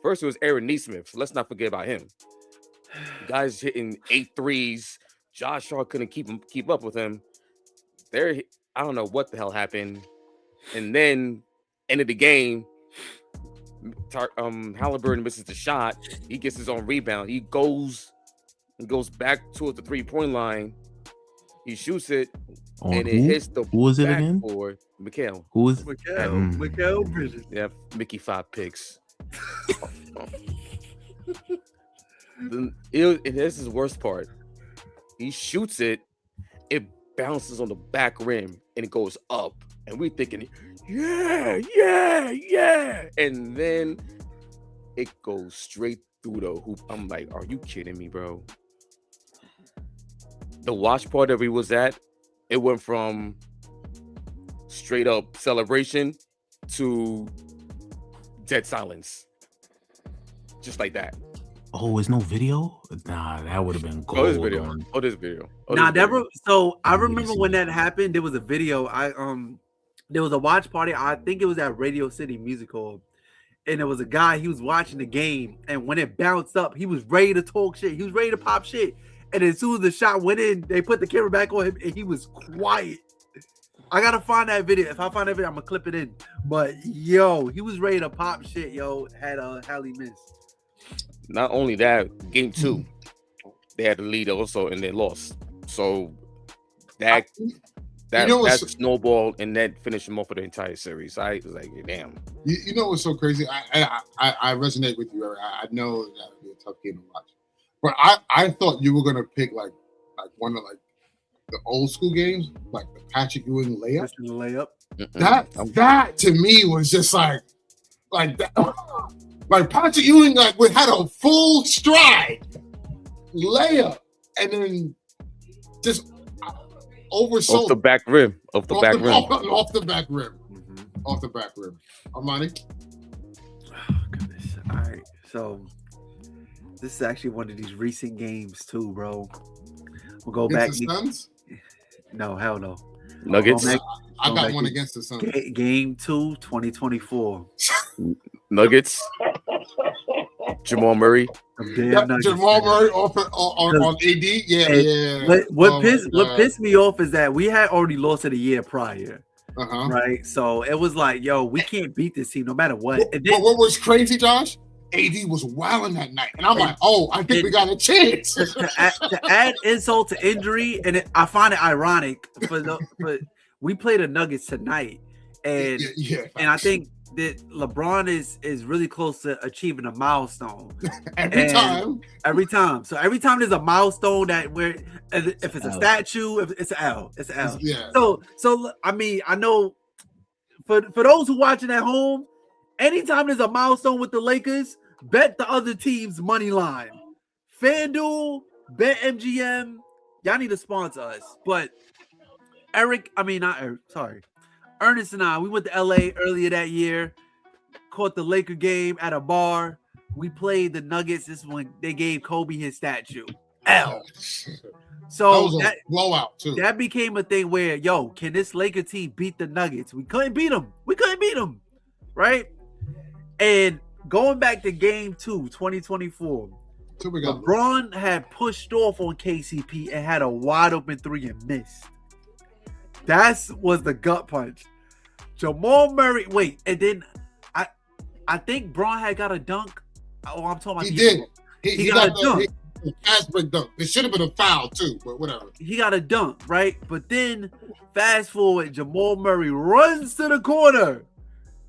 A: first it was Aaron Nesmith. So let's not forget about him. Guys hitting 8 threes. Josh Hart couldn't keep up with him. I don't know what the hell happened. And then end of the game, Halliburton misses the shot. He gets his own rebound. He goes back towards the 3-point line. He shoots it, and it hits the
D: who was it again?
A: Board. Mikal.
D: Who was
B: Mikal Bridges?
A: Yeah, Mickey 5 picks. And this is the worst part. He shoots it. It bounces on the back rim and it goes up. And we're thinking, yeah. And then it goes straight through the hoop. I'm like, are you kidding me, bro? The watch party that we was at, it went from straight up celebration to dead silence. Just like that.
D: Oh, is no video? Nah, that would have been gold.
A: This video. This video.
B: So I remember when that happened, there was a video. There was a watch party. I think it was at Radio City Music Hall. And there was a guy, he was watching the game. And when it bounced up, he was ready to talk shit. He was ready to pop shit. And as soon as the shot went in, they put the camera back on him and he was quiet. I gotta find that video. If I find that video, I'm gonna clip it in. But yo, he was ready to pop shit, yo. Had a Hallie miss.
A: Not only that, game 2, they had the lead also and they lost. So that snowballed and that finished them off for the entire series. I was like, damn.
C: You know what's so crazy? I resonate with you. I know that would be a tough game to watch. But I thought you were gonna pick like one of like the old school games, like the Patrick Ewing layup. That to me was just like that. Like Patrick Ewing had a full stride layup and then just oversold
A: off the back rim. Off the back rim. Armani.
B: Oh goodness. All right. So this is actually one of these recent games too, bro. We'll go back.
C: The Suns?
B: No, hell no.
A: Nuggets.
C: I got one against the Suns.
B: Game 2, 2024.
A: Nuggets. Jamal Murray.
C: Jamal Murray on AD. Yeah.
B: What pissed me off is that we had already lost it a year prior. Right. So it was like, yo, we can't beat this team no matter what.
C: And then, what was crazy, Josh? AD was wilding that night. And I'm like, I think we got a chance.
B: to add insult to injury, and I find it ironic, but we play the Nuggets tonight. And and I think that LeBron is really close to achieving a milestone.
C: Every time.
B: So every time there's a milestone if it's a statue, if it's an L, it's an L.
C: Yeah.
B: So I mean, I know for those who watching at home, anytime there's a milestone with the Lakers, bet the other team's money line. FanDuel, BetMGM, y'all need to sponsor us. But Ernest and I, we went to LA earlier that year, caught the Laker game at a bar. We played the Nuggets. This is when they gave Kobe his statue. L. So
C: that was a blowout too.
B: That became a thing where, yo, can this Laker team beat the Nuggets? We couldn't beat them. Right? And going back to game 2, 2024, LeBron had pushed off on KCP and had a wide open 3 and missed. That was the gut punch. Jamal Murray, and then I think Braun had got a dunk. Oh, I'm talking about
C: he did.
B: He got a dunk.
C: Fast break dunk. It should have been a foul too, but whatever.
B: He got a dunk, right? But then fast forward, Jamal Murray runs to the corner,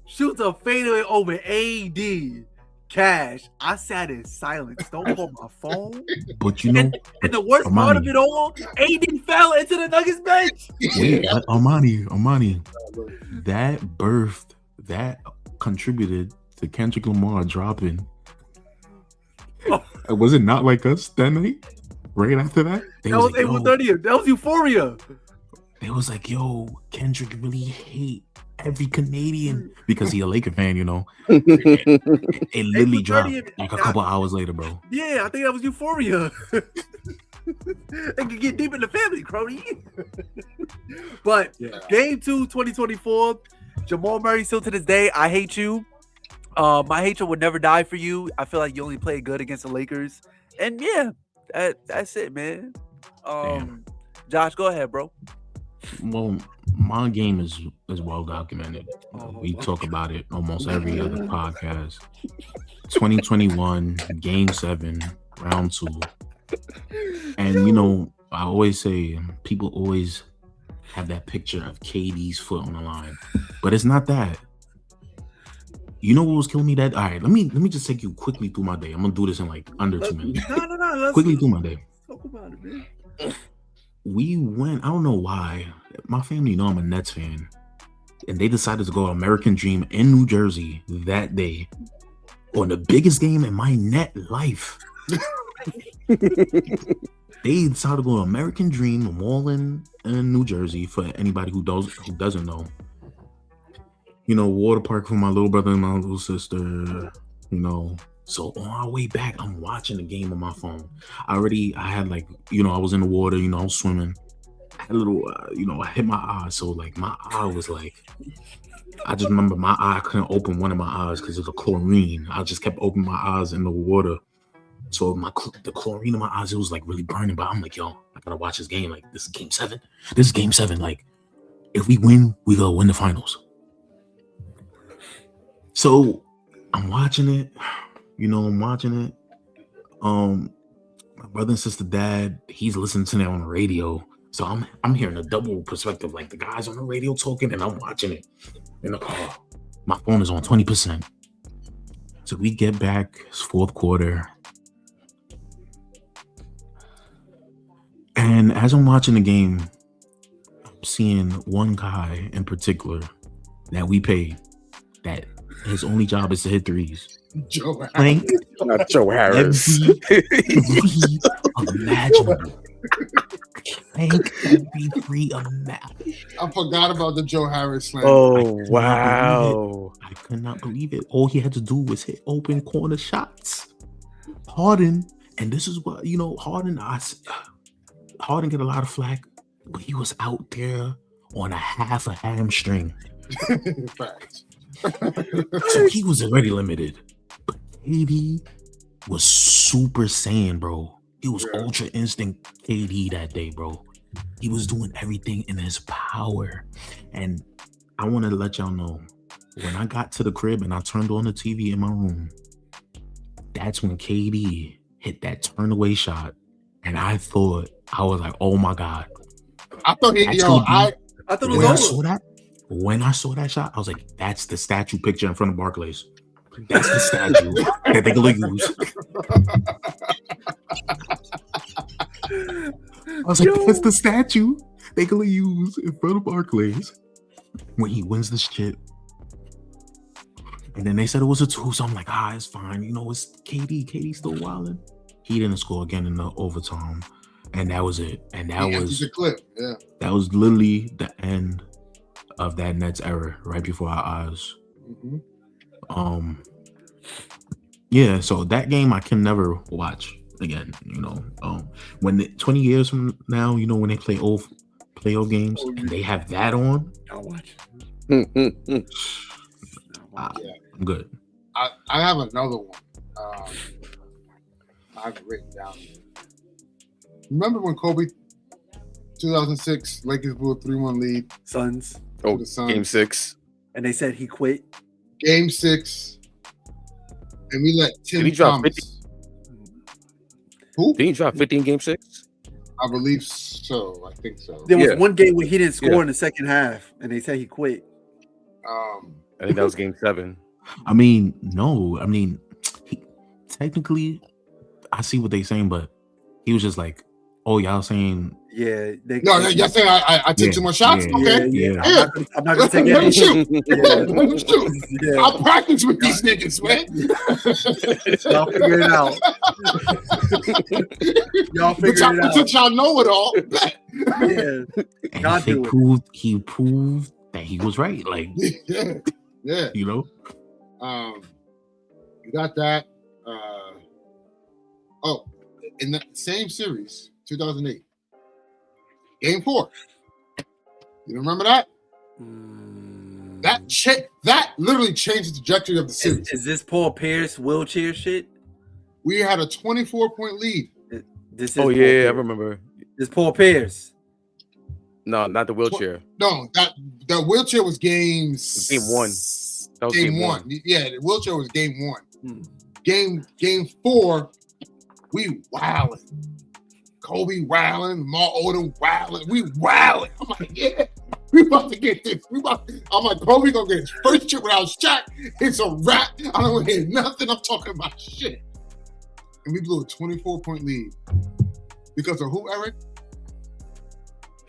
B: shoots a fadeaway over AD. Cash. I sat in silence. Don't call my phone.
D: But you know,
B: and the worst part of it all, AD fell into the Nuggets bench.
D: Wait, Armani, that contributed to Kendrick Lamar dropping. Was it Not Like Us that night? Right after that?
B: That was April 30th. That was Euphoria.
D: It was like, yo, Kendrick really hate every Canadian because he a Laker fan, you know. It literally dropped like a couple hours later, bro.
B: Yeah, I think that was Euphoria. It could get deep in the family, Crony. But game 2, 2024, Jamal Murray still to this day, I hate you. My hatred would never die for you. I feel like you only play good against the Lakers. And that's it, man. Josh, go ahead, bro.
D: Well, my game is well documented. We talk about it almost every other podcast. 2021, Game 7, Round 2. And, you know, I always say, people always have that picture of KD's foot on the line. But it's not that. You know what was killing me that? All right, let me just take you quickly through my day. I'm going to do this in like under 2 minutes.
B: No.
D: Quickly through my day.
B: Talk about it, man.
D: we went. I don't know why. My family know I'm a Nets fan, and they decided to go to American Dream in New Jersey that day on the biggest game in my net life. They decided to go to American Dream Mall in New Jersey. For anybody who doesn't know, you know, water park for my little brother and my little sister. You know, so on our way back, I'm watching the game on my phone. I had like, you know, I was in the water. You know, I was swimming. I had a little, you know, I hit my eye. So like my eye was like, I just remember my eye, I couldn't open one of my eyes because of the chlorine. I just kept opening my eyes in the water. So the chlorine in my eyes, it was like really burning. But I'm like, yo, I gotta watch this game. Like, this is game 7. This is game 7. Like, if we win, we gonna win the finals. So I'm watching it. You know, I'm watching it. My brother and sister, dad, he's listening to it on the radio. So I'm hearing a double perspective. Like, the guys on the radio talking, and I'm watching it in the car. My phone is on 20%. So we get back, it's fourth quarter. And as I'm watching the game, I'm seeing one guy in particular that we paid, that his only job is to hit threes.
C: Joe
D: Playing
A: Not Joe Harris.
D: every imaginable. Playing every three imaginable.
C: I forgot about the Joe Harris slam.
A: Oh, wow.
D: I could not believe it. All he had to do was hit open corner shots. Harden, and this is what, you know, Harden get a lot of flack, but he was out there on a half a hamstring.
C: Facts.
D: So he was already limited. But KD was Super Saiyan, bro. He was Ultra Instinct KD that day, bro. He was doing everything in his power. And I want to let y'all know, when I got to the crib and I turned on the TV in my room, that's when KD hit that turn away shot. And I was like, oh my God.
C: I thought
B: I thought it was over.
D: When I saw that shot, I was like, that's the statue picture in front of Barclays. That's the statue that they gonna use. I was like, that's the statue they gonna use in front of Barclays when he wins this shit. And then they said it was a 2, so I'm like, it's fine. You know, it's KD. KD still wilding. He didn't score again in the overtime, and that was it. And that was
C: the clip. Yeah,
D: that was literally the end of that Nets era, right before our eyes.
C: Mm-hmm.
D: Yeah. So that game I can never watch again. You know, when 20 years from now, you know, when they play old games and they have that on,
B: I'll watch.
D: I'm good.
C: I have another one. I've written down. Remember when Kobe, 2006, Lakers blew a 3-1 lead?
B: Suns.
A: Oh,
C: the Suns.
A: game 6.
B: And they said he quit.
C: Game 6. And we let Tim
A: Did he drop
C: Thomas.
A: 50?
C: Who?
A: Did he drop 50 in game 6?
C: I believe so. I think so.
B: There was
A: Yeah.
B: one game where he didn't score in the second half, and they said he quit.
A: I think that was game 7.
D: I mean, no. I mean, technically, I see what they're saying, but he was just like, "Oh, y'all saying."
B: Yeah.
C: Y'all saying I took too much shots? Okay.
D: Yeah.
B: I'm not going to take
C: Let him
B: any.
C: shoot. Let him shoot.
B: Yeah.
C: I practice with these niggas, man.
B: Y'all figure it out. Y'all figure it out.
C: Since y'all know it all.
B: Yeah.
D: And
B: God
D: he
B: do it.
D: proved that he was right. Like,
C: Yeah.
D: you know.
C: You got that. In that same series, 2008, Game 4. You remember that? That literally changed the trajectory of the series.
B: Is this Paul Pierce wheelchair shit?
C: We had a 24-point lead.
B: This is
A: Oh,
B: Paul
A: yeah,
B: Pierce.
A: I remember.
B: This Paul Pierce.
A: No, not the wheelchair.
C: No, that wheelchair was game
A: 1. That was
C: game 1. Yeah, the wheelchair was game 1. Game 4, we wilding. Kobe wilding, Mar Odom wilding. We wilding. I'm like, yeah, we about to get this. I'm like, Kobe gonna get his first chip without shot. It's a wrap. I don't want to hear nothing. I'm talking about shit. And we blew a 24-point lead. Because of who, Eric?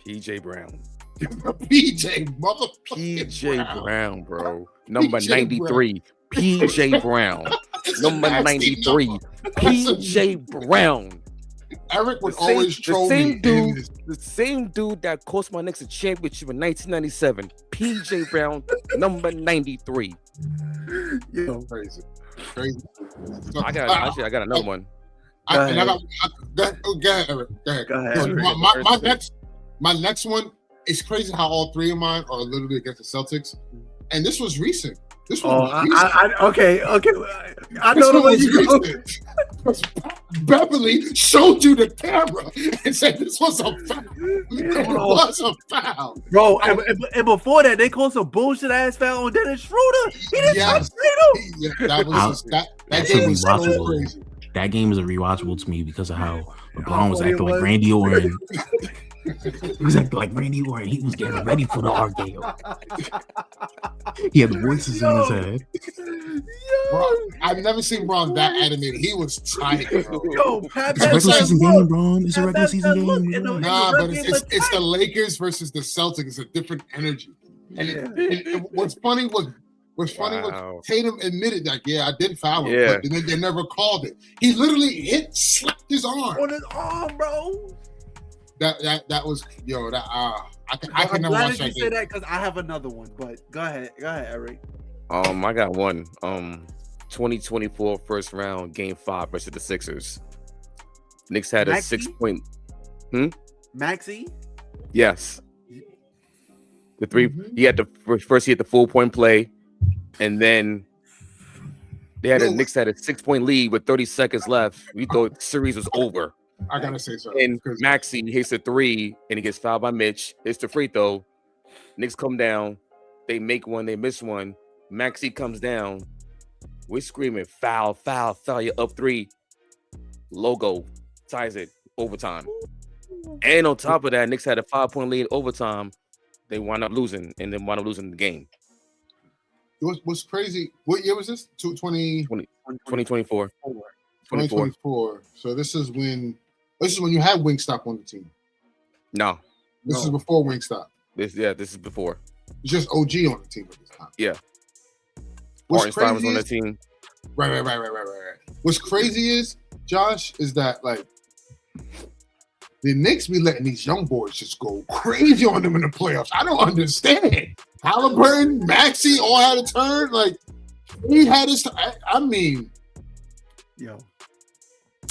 A: PJ Brown.
C: PJ motherfucking
A: PJ Brown, bro. Number
C: PJ
A: 93. PJ Brown. Number 93. PJ Brown.
C: Eric would always troll me.
A: The same dude that cost my Knicks a championship in 1997. PJ Brown, number 93.
C: Yo, crazy.
A: I got another one.
C: Go ahead, Eric. Go ahead. My next one. It's crazy how all three of mine are literally against the Celtics, and this was recent. This one was recent.
B: Okay. I know the way you go.
C: Beverly showed you the camera and said this was a foul. It was a foul,
B: bro. And before that, they called some bullshit ass foul on Dennis Schroeder. He didn't touch Tatum.
C: That game was so crazy.
D: That game is a rewatchable to me because of how LeBron was acting like Randy Orton. He was acting like Randy Orton. He was getting ready for the RKO. He had the voices in his head.
C: Bro, I've never seen Bron that animated. He was tight, bro.
D: It's a regular season game, Bron. It's a regular season game.
C: Nah, but it's the Lakers versus the Celtics. It's a different energy. And what's funny was Tatum admitted that, I did foul him, but they never called it. He literally slapped his arm.
B: On his arm, bro.
C: That was I can never watch that game.
B: Say that because I have another one, but go ahead, Eric.
A: I got one. 2024 first round, Game 5 versus the Sixers. Knicks had a 6-point.
B: Maxey?
A: Yes. The three. He had first. He had the 4-point play, and then Knicks had a 6-point lead with 30 seconds left. We thought the series was over.
C: I gotta say something.
A: And Maxey hits a 3 and he gets fouled by Mitch. Hits the free throw. Knicks come down. They make one. They miss one. Maxey comes down. We're screaming foul. You're up 3. Logo ties it overtime. And on top of that, Knicks had a 5-point lead overtime. They wound up losing the game.
C: What's crazy? What year was this?
A: 2024.
C: 2024. So this is when you had Wingstop on the team.
A: No.
C: This is before Wingstop.
A: This is before.
C: It's just OG on the team at this time.
A: Yeah. Hartenstein was on the team.
C: Right. What's crazy is, Josh, is that like the Knicks be letting these young boys just go crazy on them in the playoffs. I don't understand. Halliburton, Maxey all had a turn. Like he had his. I mean,
B: yo.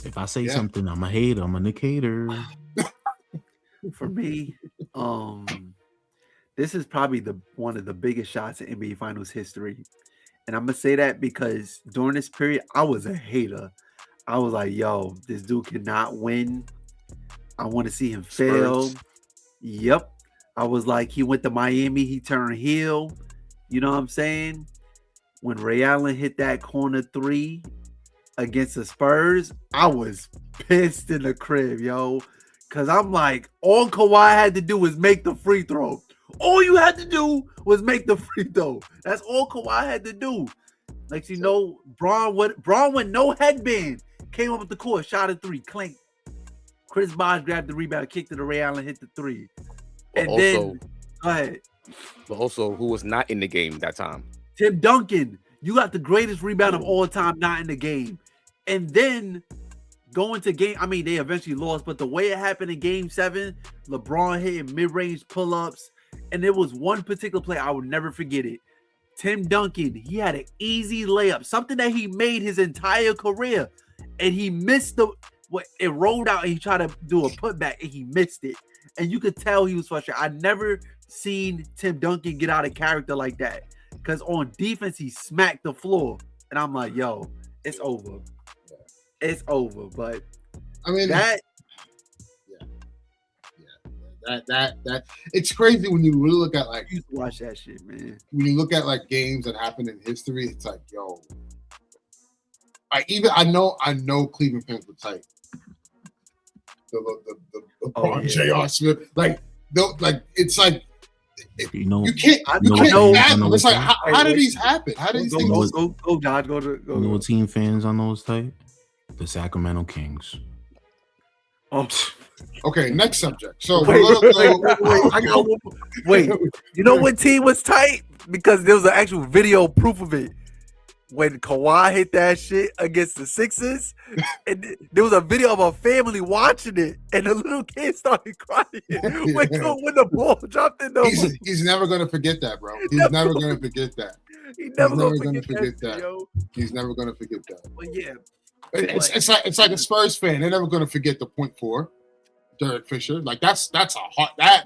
D: If I say something, I'm a hater. I'm a Knick hater.
B: For me, this is probably one of the biggest shots in NBA Finals history. And I'm going to say that because during this period, I was a hater. I was like, yo, this dude cannot win. I want to see him fail. Yep. I was like, he went to Miami. He turned heel. You know what I'm saying? When Ray Allen hit that corner 3 against the Spurs, I was pissed in the crib, yo. Because I'm like, all Kawhi had to do was make the free throw. All you had to do was make the free throw. That's all Kawhi had to do. Like, you know, Braun with no headband came up with the court, shot a 3, clink. Chris Bosh grabbed the rebound, kicked it to Ray Allen, hit the 3. And then, go ahead.
A: But also, who was not in the game that time?
B: Tim Duncan. You got the greatest rebound of all time not in the game. And then going to game, I mean, they eventually lost, but the way it happened in game 7, LeBron hitting mid-range pull-ups, and there was one particular play, I would never forget it. Tim Duncan, he had an easy layup, something that he made his entire career, and he missed it rolled out, and he tried to do a putback, and he missed it. And you could tell he was frustrated. I never seen Tim Duncan get out of character like that, because on defense, he smacked the floor, and I'm like, yo, it's over. It's over, but
C: I mean
B: that
C: it's crazy when you really look at like
B: you watch that shit, man.
C: When you look at like games that happened in history, it's like, yo, I know Cleveland fans were tight. The J.R. Smith, it's like you can't fathom. It's like how did these happen? How did these things
B: go, Dodge, go.
D: You know what team fans on those type? The Sacramento Kings.
C: Okay, next subject. So
B: Wait,
C: we're gonna go.
B: I got one. Wait, you know what team was tight? Because there was an actual video proof of it. When Kawhi hit that shit against the Sixers, and there was a video of a family watching it, and the little kid started crying when the ball dropped in the.
C: He's never gonna forget that, bro. He's never gonna forget that.
B: He's never
C: gonna
B: forget
C: forget
B: that.
C: that.
B: Yo.
C: He's never gonna forget that.
B: But yeah,
C: It's like a Spurs fan. They're never gonna forget the .4, Derek Fisher. Like that's a hot that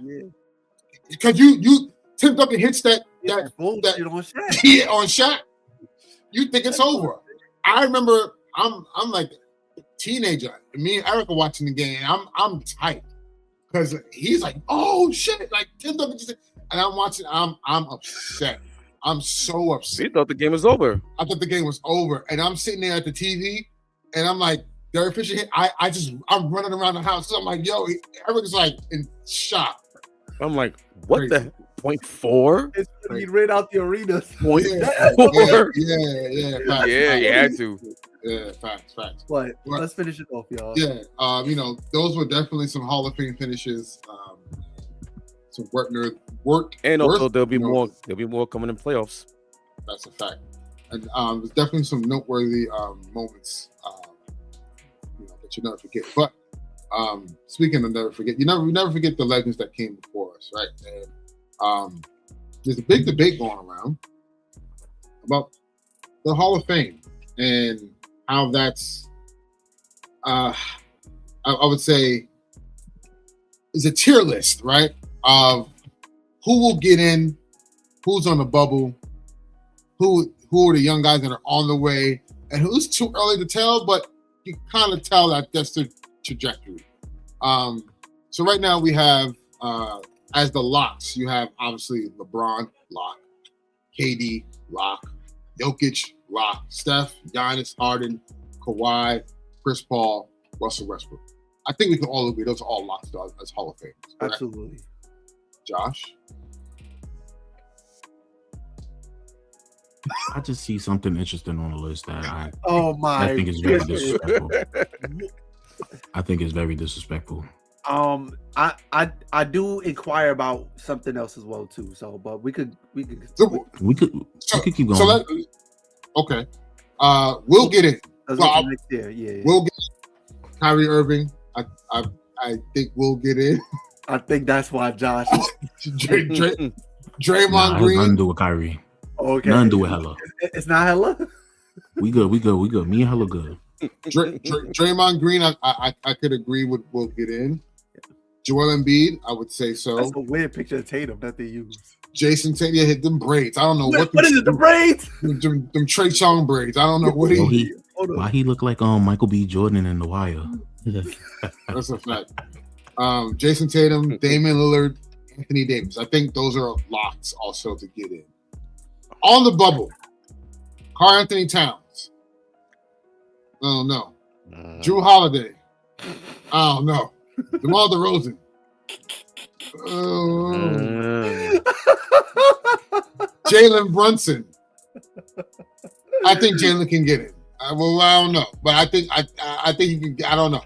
C: because you Tim Duncan hits that
B: bullshit on Shaq.
C: Yeah, on Shaq. You think it's over. I remember I'm like a teenager. Me and Eric are watching the game. I'm tight because he's like, oh shit, like Tim Duncan just, and I'm watching. I'm upset. I'm so upset.
A: You thought the game was over.
C: I thought the game was over, and I'm sitting there at the TV, and I'm like, Derek Fisher hit. I'm running around the house. So I'm like, yo, Eric's like in shock.
A: I'm like, what Crazy. The .4?
B: He ran out the arena.
A: .4.
C: Yeah. Facts,
A: you had to.
C: Yeah, facts.
B: But let's finish it off, y'all.
C: Yeah, those were definitely some Hall of Fame finishes. Some work,
A: and also there'll be more coming in playoffs.
C: That's a fact. And there's definitely some noteworthy moments that you never forget. But speaking of never forget, you never forget the legends that came before us, right? And there's a big debate going around about the Hall of Fame and how that's I would say is a tier list, right? Of who will get in, who's on the bubble, who are the young guys that are on the way, and who's too early to tell, but you kind of tell that that's the trajectory. So right now we have as the locks, you have obviously LeBron lock, KD lock, Jokic lock, Steph, Giannis, Harden, Kawhi, Chris Paul, Russell Westbrook. I think we can all agree those are all locks as Hall of Fame.
B: Absolutely.
C: Josh?
D: I just see something interesting on the list that I think is very disrespectful. I think it's very disrespectful.
B: I do inquire about something else as well too. So, but we could keep going.
C: Okay. We'll get it.
B: Next year. Yeah.
C: We'll get it. Kyrie Irving. I think we'll get in.
B: I think that's why Josh.
C: Draymond
D: Nothing
C: Green.
D: to do with Kyrie.
B: Okay.
D: Nothing to do with Hella.
B: It's not Hella.
D: We good. Me and Hella good.
C: Draymond Green, I could agree with will get in. Joel Embiid, I would say so.
B: That's a weird picture of Tatum that they use.
C: Jayson Tatum hit them braids. I don't know
B: what is it. The braids?
C: Them Trey Songz braids. I don't know what
D: why he look like Michael B. Jordan in The Wire.
C: That's a fact. Jayson Tatum, Damian Lillard, Anthony Davis. I think those are locks also to get in. On the bubble, Karl Anthony Towns. I don't know. Drew Holiday. I don't know. DeMar DeRozan. Jalen Brunson. I think Jalen can get it. I don't know, but I think he can. I don't know.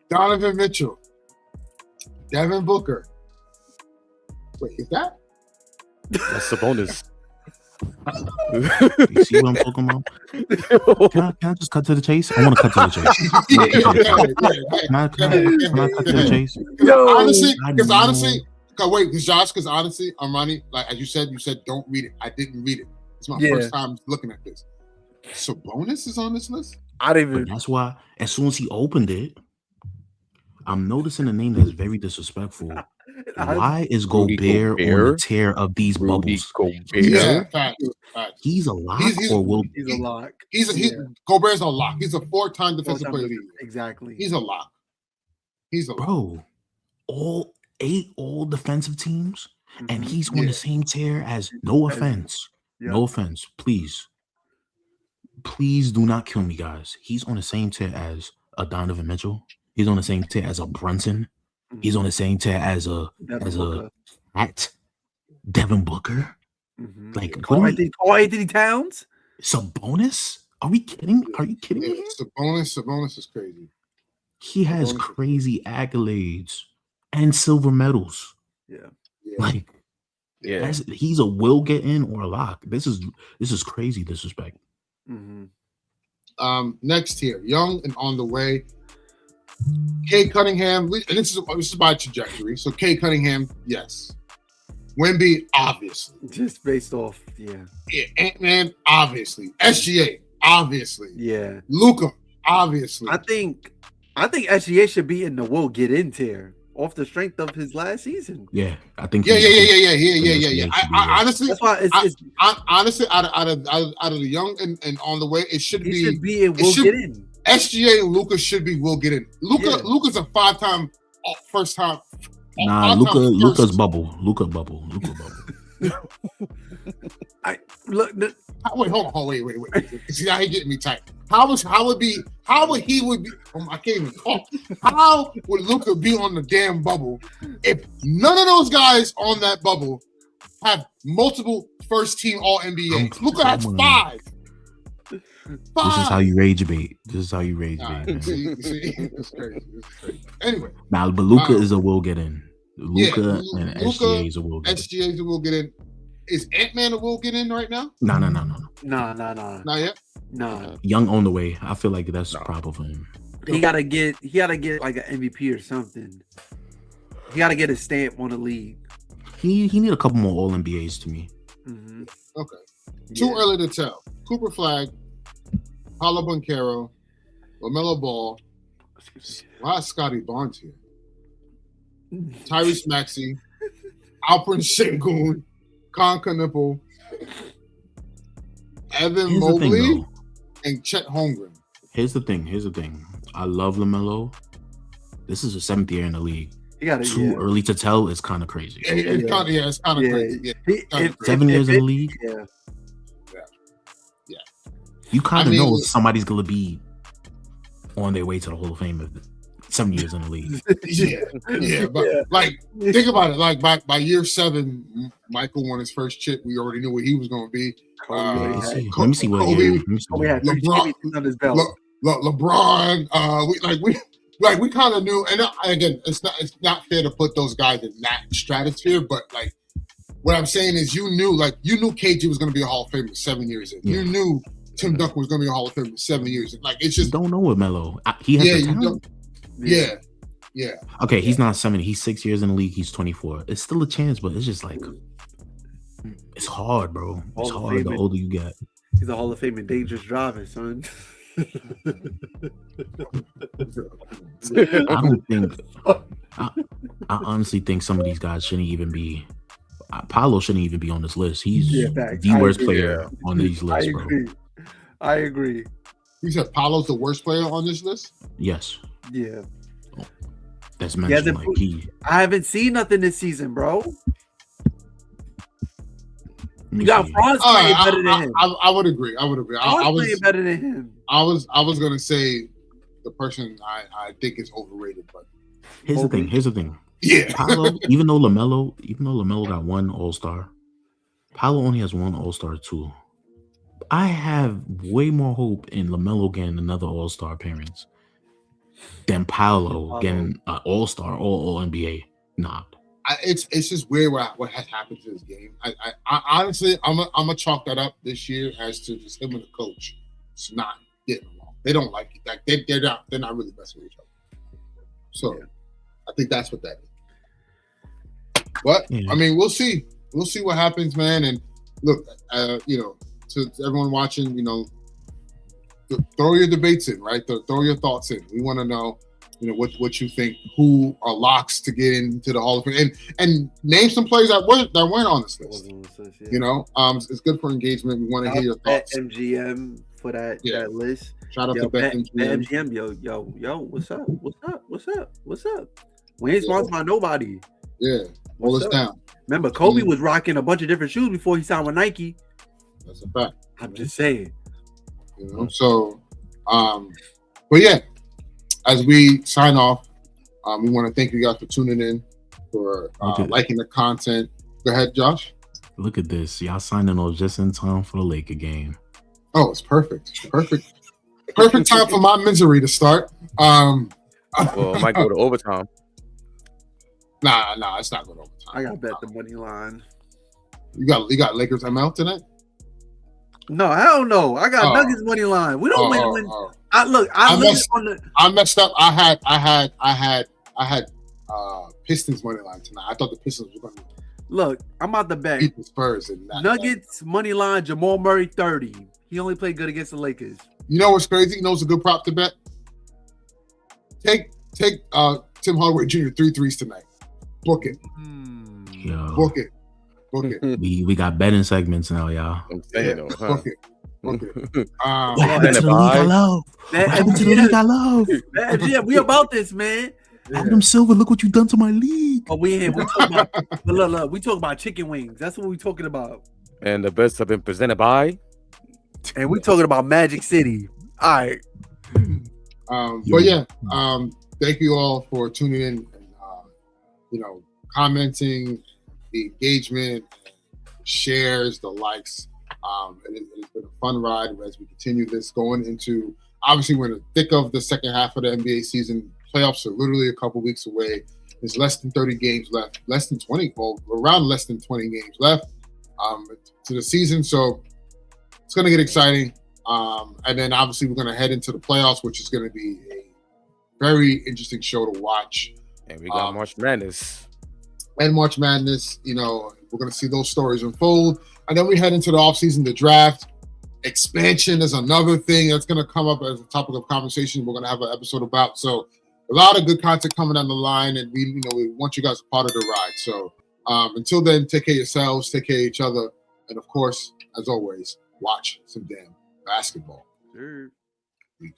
C: Donovan Mitchell, Devin Booker. Wait, is that?
A: That's the bonus.
D: You see what I'm talking about? Can I just cut to the chase? I want to cut to the chase. Can I cut to the chase?
C: Honestly, because honestly, Armani, like as you said, don't read it. I didn't read it. It's my first time looking at this. Sabonis is on this list?
B: I didn't even.
D: But that's why, as soon as he opened it, I'm noticing a name that's very disrespectful. Why is Gobert on the tear of these bubbles?
C: Yeah, facts.
D: He's a lock,
B: he's a lock.
C: Gobert's a lock. He's a 4-time defensive player of the year.
B: Exactly.
C: He's a lock.
D: Bro, all defensive teams, and he's on the same tier as. No offense, please do not kill me, guys. He's on the same tier as a Donovan Mitchell. He's on the same tier as a Brunson. He's on the same tier as a Devin Booker. Like
B: Karl Anthony Towns.
D: Sabonis? Are we kidding? Are you kidding me?
C: Sabonis is crazy.
D: He has crazy accolades and silver medals.
B: Yeah.
D: Like,
A: Yeah.
D: he's a will get in or a lock. This is crazy disrespect.
B: Mm-hmm.
C: Next here, young and on the way. Cade Cunningham, and this is my trajectory. So Cade Cunningham, yes. Wemby, obviously.
B: Just based off,
C: Ant-Man, obviously. SGA, obviously.
B: Yeah.
C: Luka, obviously.
B: I think SGA should be in the will get in tier off the strength of his last season.
D: Yeah, I think.
C: Yeah.
D: SGA
C: I honestly,
B: that's why
C: honestly, out of the young and on the way, it should
B: he
C: be
B: in will get in.
C: SGA and Luka should be will get in. Luka's a 5-time first time.
D: Nah, Luka's bubble. Luka bubble.
B: I look.
C: Wait, hold on. Wait. See, now he getting me tight. How would he be? I can't even talk. How would Luka be on the damn bubble if none of those guys on that bubble have multiple first team All NBA? Luka has 5.
D: This is how you rage bait.
C: See, it's crazy. Anyway,
D: but Luka is a will get in. Luka and SGA is a will get in.
C: SGA is a will get in. Is Ant-Man a will get in right now?
D: No.
B: Nah.
C: Not yet.
B: Nah.
D: Young on the way. I feel like that's proper for him.
B: He gotta get like an MVP or something. He gotta get a stamp on the league.
D: He need a couple more All NBAs to me.
B: Mm-hmm.
C: Okay. Too early to tell. Cooper Flag, Paolo Banchero, LaMelo Ball. Why is Scotty Barnes here? Tyrese Maxey, Alperen Sengun, Conker Nipple, Evan Mobley, and Chet Holmgren.
D: Here's the thing. I love LaMelo. This is his 7th year in the league. Too early to tell is kind of crazy.
C: It's kind of crazy. Yeah.
D: 7 years in the league.
B: Yeah.
D: You kind of know somebody's gonna be on their way to the Hall of Fame if 7 years in the league.
C: But like, think about it. Like by year 7, Michael won his first chip. We already knew what he was going to be.
D: Let me see what year.
C: LeBron. We kind of knew. And again, it's not fair to put those guys in that stratosphere. But like, what I'm saying is, you knew KG was going to be a Hall of Famer 7 years in. Yeah. You knew Tim Duncan was going to be a Hall of Famer 7 years in. Like, it's just
D: don't know what Melo. He has the talent.
C: Yeah.
D: Okay, he's not 70. He's 6 years in the league. He's 24. It's still a chance, but it's just like it's hard, bro. It's hard the older you get.
B: He's a Hall of Fame in dangerous driving, son.
D: I don't think. I honestly think some of these guys shouldn't even be. Paolo shouldn't even be on this list. He's the worst player on these lists, bro.
B: I agree.
C: You said Paolo's the worst player on this list?
D: Yes.
B: Yeah.
D: That's mentioned like he.
B: I haven't seen nothing this season, bro. You got Franz playing better than him.
C: I would agree. I was
B: playing better than him.
C: I was gonna say the person I think is overrated, but
D: here's the thing.
C: Yeah.
D: Paolo, even though LaMelo got 1 All-Star, Paolo only has 1 All-Star too. I have way more hope in LaMelo getting another All-Star appearance than Paolo getting an All-Star or All-NBA nod.
C: It's just weird what has happened to this game. I honestly, I'm gonna chalk that up this year as to just him and the coach. It's not getting along. They don't like it. Like they're not really messing with each other. So I think that's what that is. But I mean, we'll see. We'll see what happens, man. And look, to everyone watching, throw your debates in, right? Throw your thoughts in. We want to know, what you think. Who are locks to get into the Hall of Fame, and name some players that weren't on this list. It's good for engagement. We want to hear your thoughts.
B: MGM for that list.
C: Shout out to
B: BetMGM. Yo, what's up? We ain't sponsored by nobody.
C: Yeah, hold us down.
B: Remember, Kobe was rocking a bunch of different shoes before he signed with Nike.
C: That's a fact.
B: I'm just saying.
C: So, but yeah, as we sign off, we want to thank you guys for tuning in, for liking the content. Go ahead, Josh.
D: Look at this. Y'all signing on just in time for the Laker game.
C: Oh, it's perfect. Perfect time for my misery to start.
A: Well, it might go to overtime.
C: Nah, it's not going to overtime.
B: I got to bet the money line.
C: You got Lakers ML tonight?
B: No, hell no. I got Nuggets money line. We don't win. I
C: messed up. I had Pistons money line tonight. I thought the Pistons were going to
B: look. I'm about to bet
C: beat the Spurs and
B: Nuggets money line. Jamal Murray 30. He only played good against the Lakers.
C: You know what's crazy? You know what's a good prop to bet? Take Tim Hardaway Jr. 3 threes tonight. Book it.
D: Yo.
C: Book it.
D: We got betting segments now, y'all.
A: I'm saying though, huh?
C: Book it.
D: What happened to the league I love? What happened to the league I love?
B: Yeah, we about this, man.
D: Adam Silver, look what you done to my league.
B: Oh, we talk about look, we talk about chicken wings. That's what we talking about.
A: And the bets have been presented by.
B: And we talking about Magic City. All right.
C: But yeah, thank you all for tuning in and commenting, the engagement, shares, the likes. It's been a fun ride as we continue this going into, obviously we're in the thick of the second half of the NBA season. Playoffs are literally a couple weeks away. There's less than 30 games left, less than 20, around less than 20 games left to the season. So it's going to get exciting. And then obviously we're going to head into the playoffs, which is going to be a very interesting show to watch.
A: And we got March Madness.
C: And March Madness, we're going to see those stories unfold. And then we head into the offseason, the draft. Expansion is another thing that's going to come up as a topic of conversation we're going to have an episode about. So a lot of good content coming down the line, and we want you guys a part of the ride. So until then, take care of yourselves, take care of each other, and of course, as always, watch some damn basketball.
B: Sure.
C: Peace.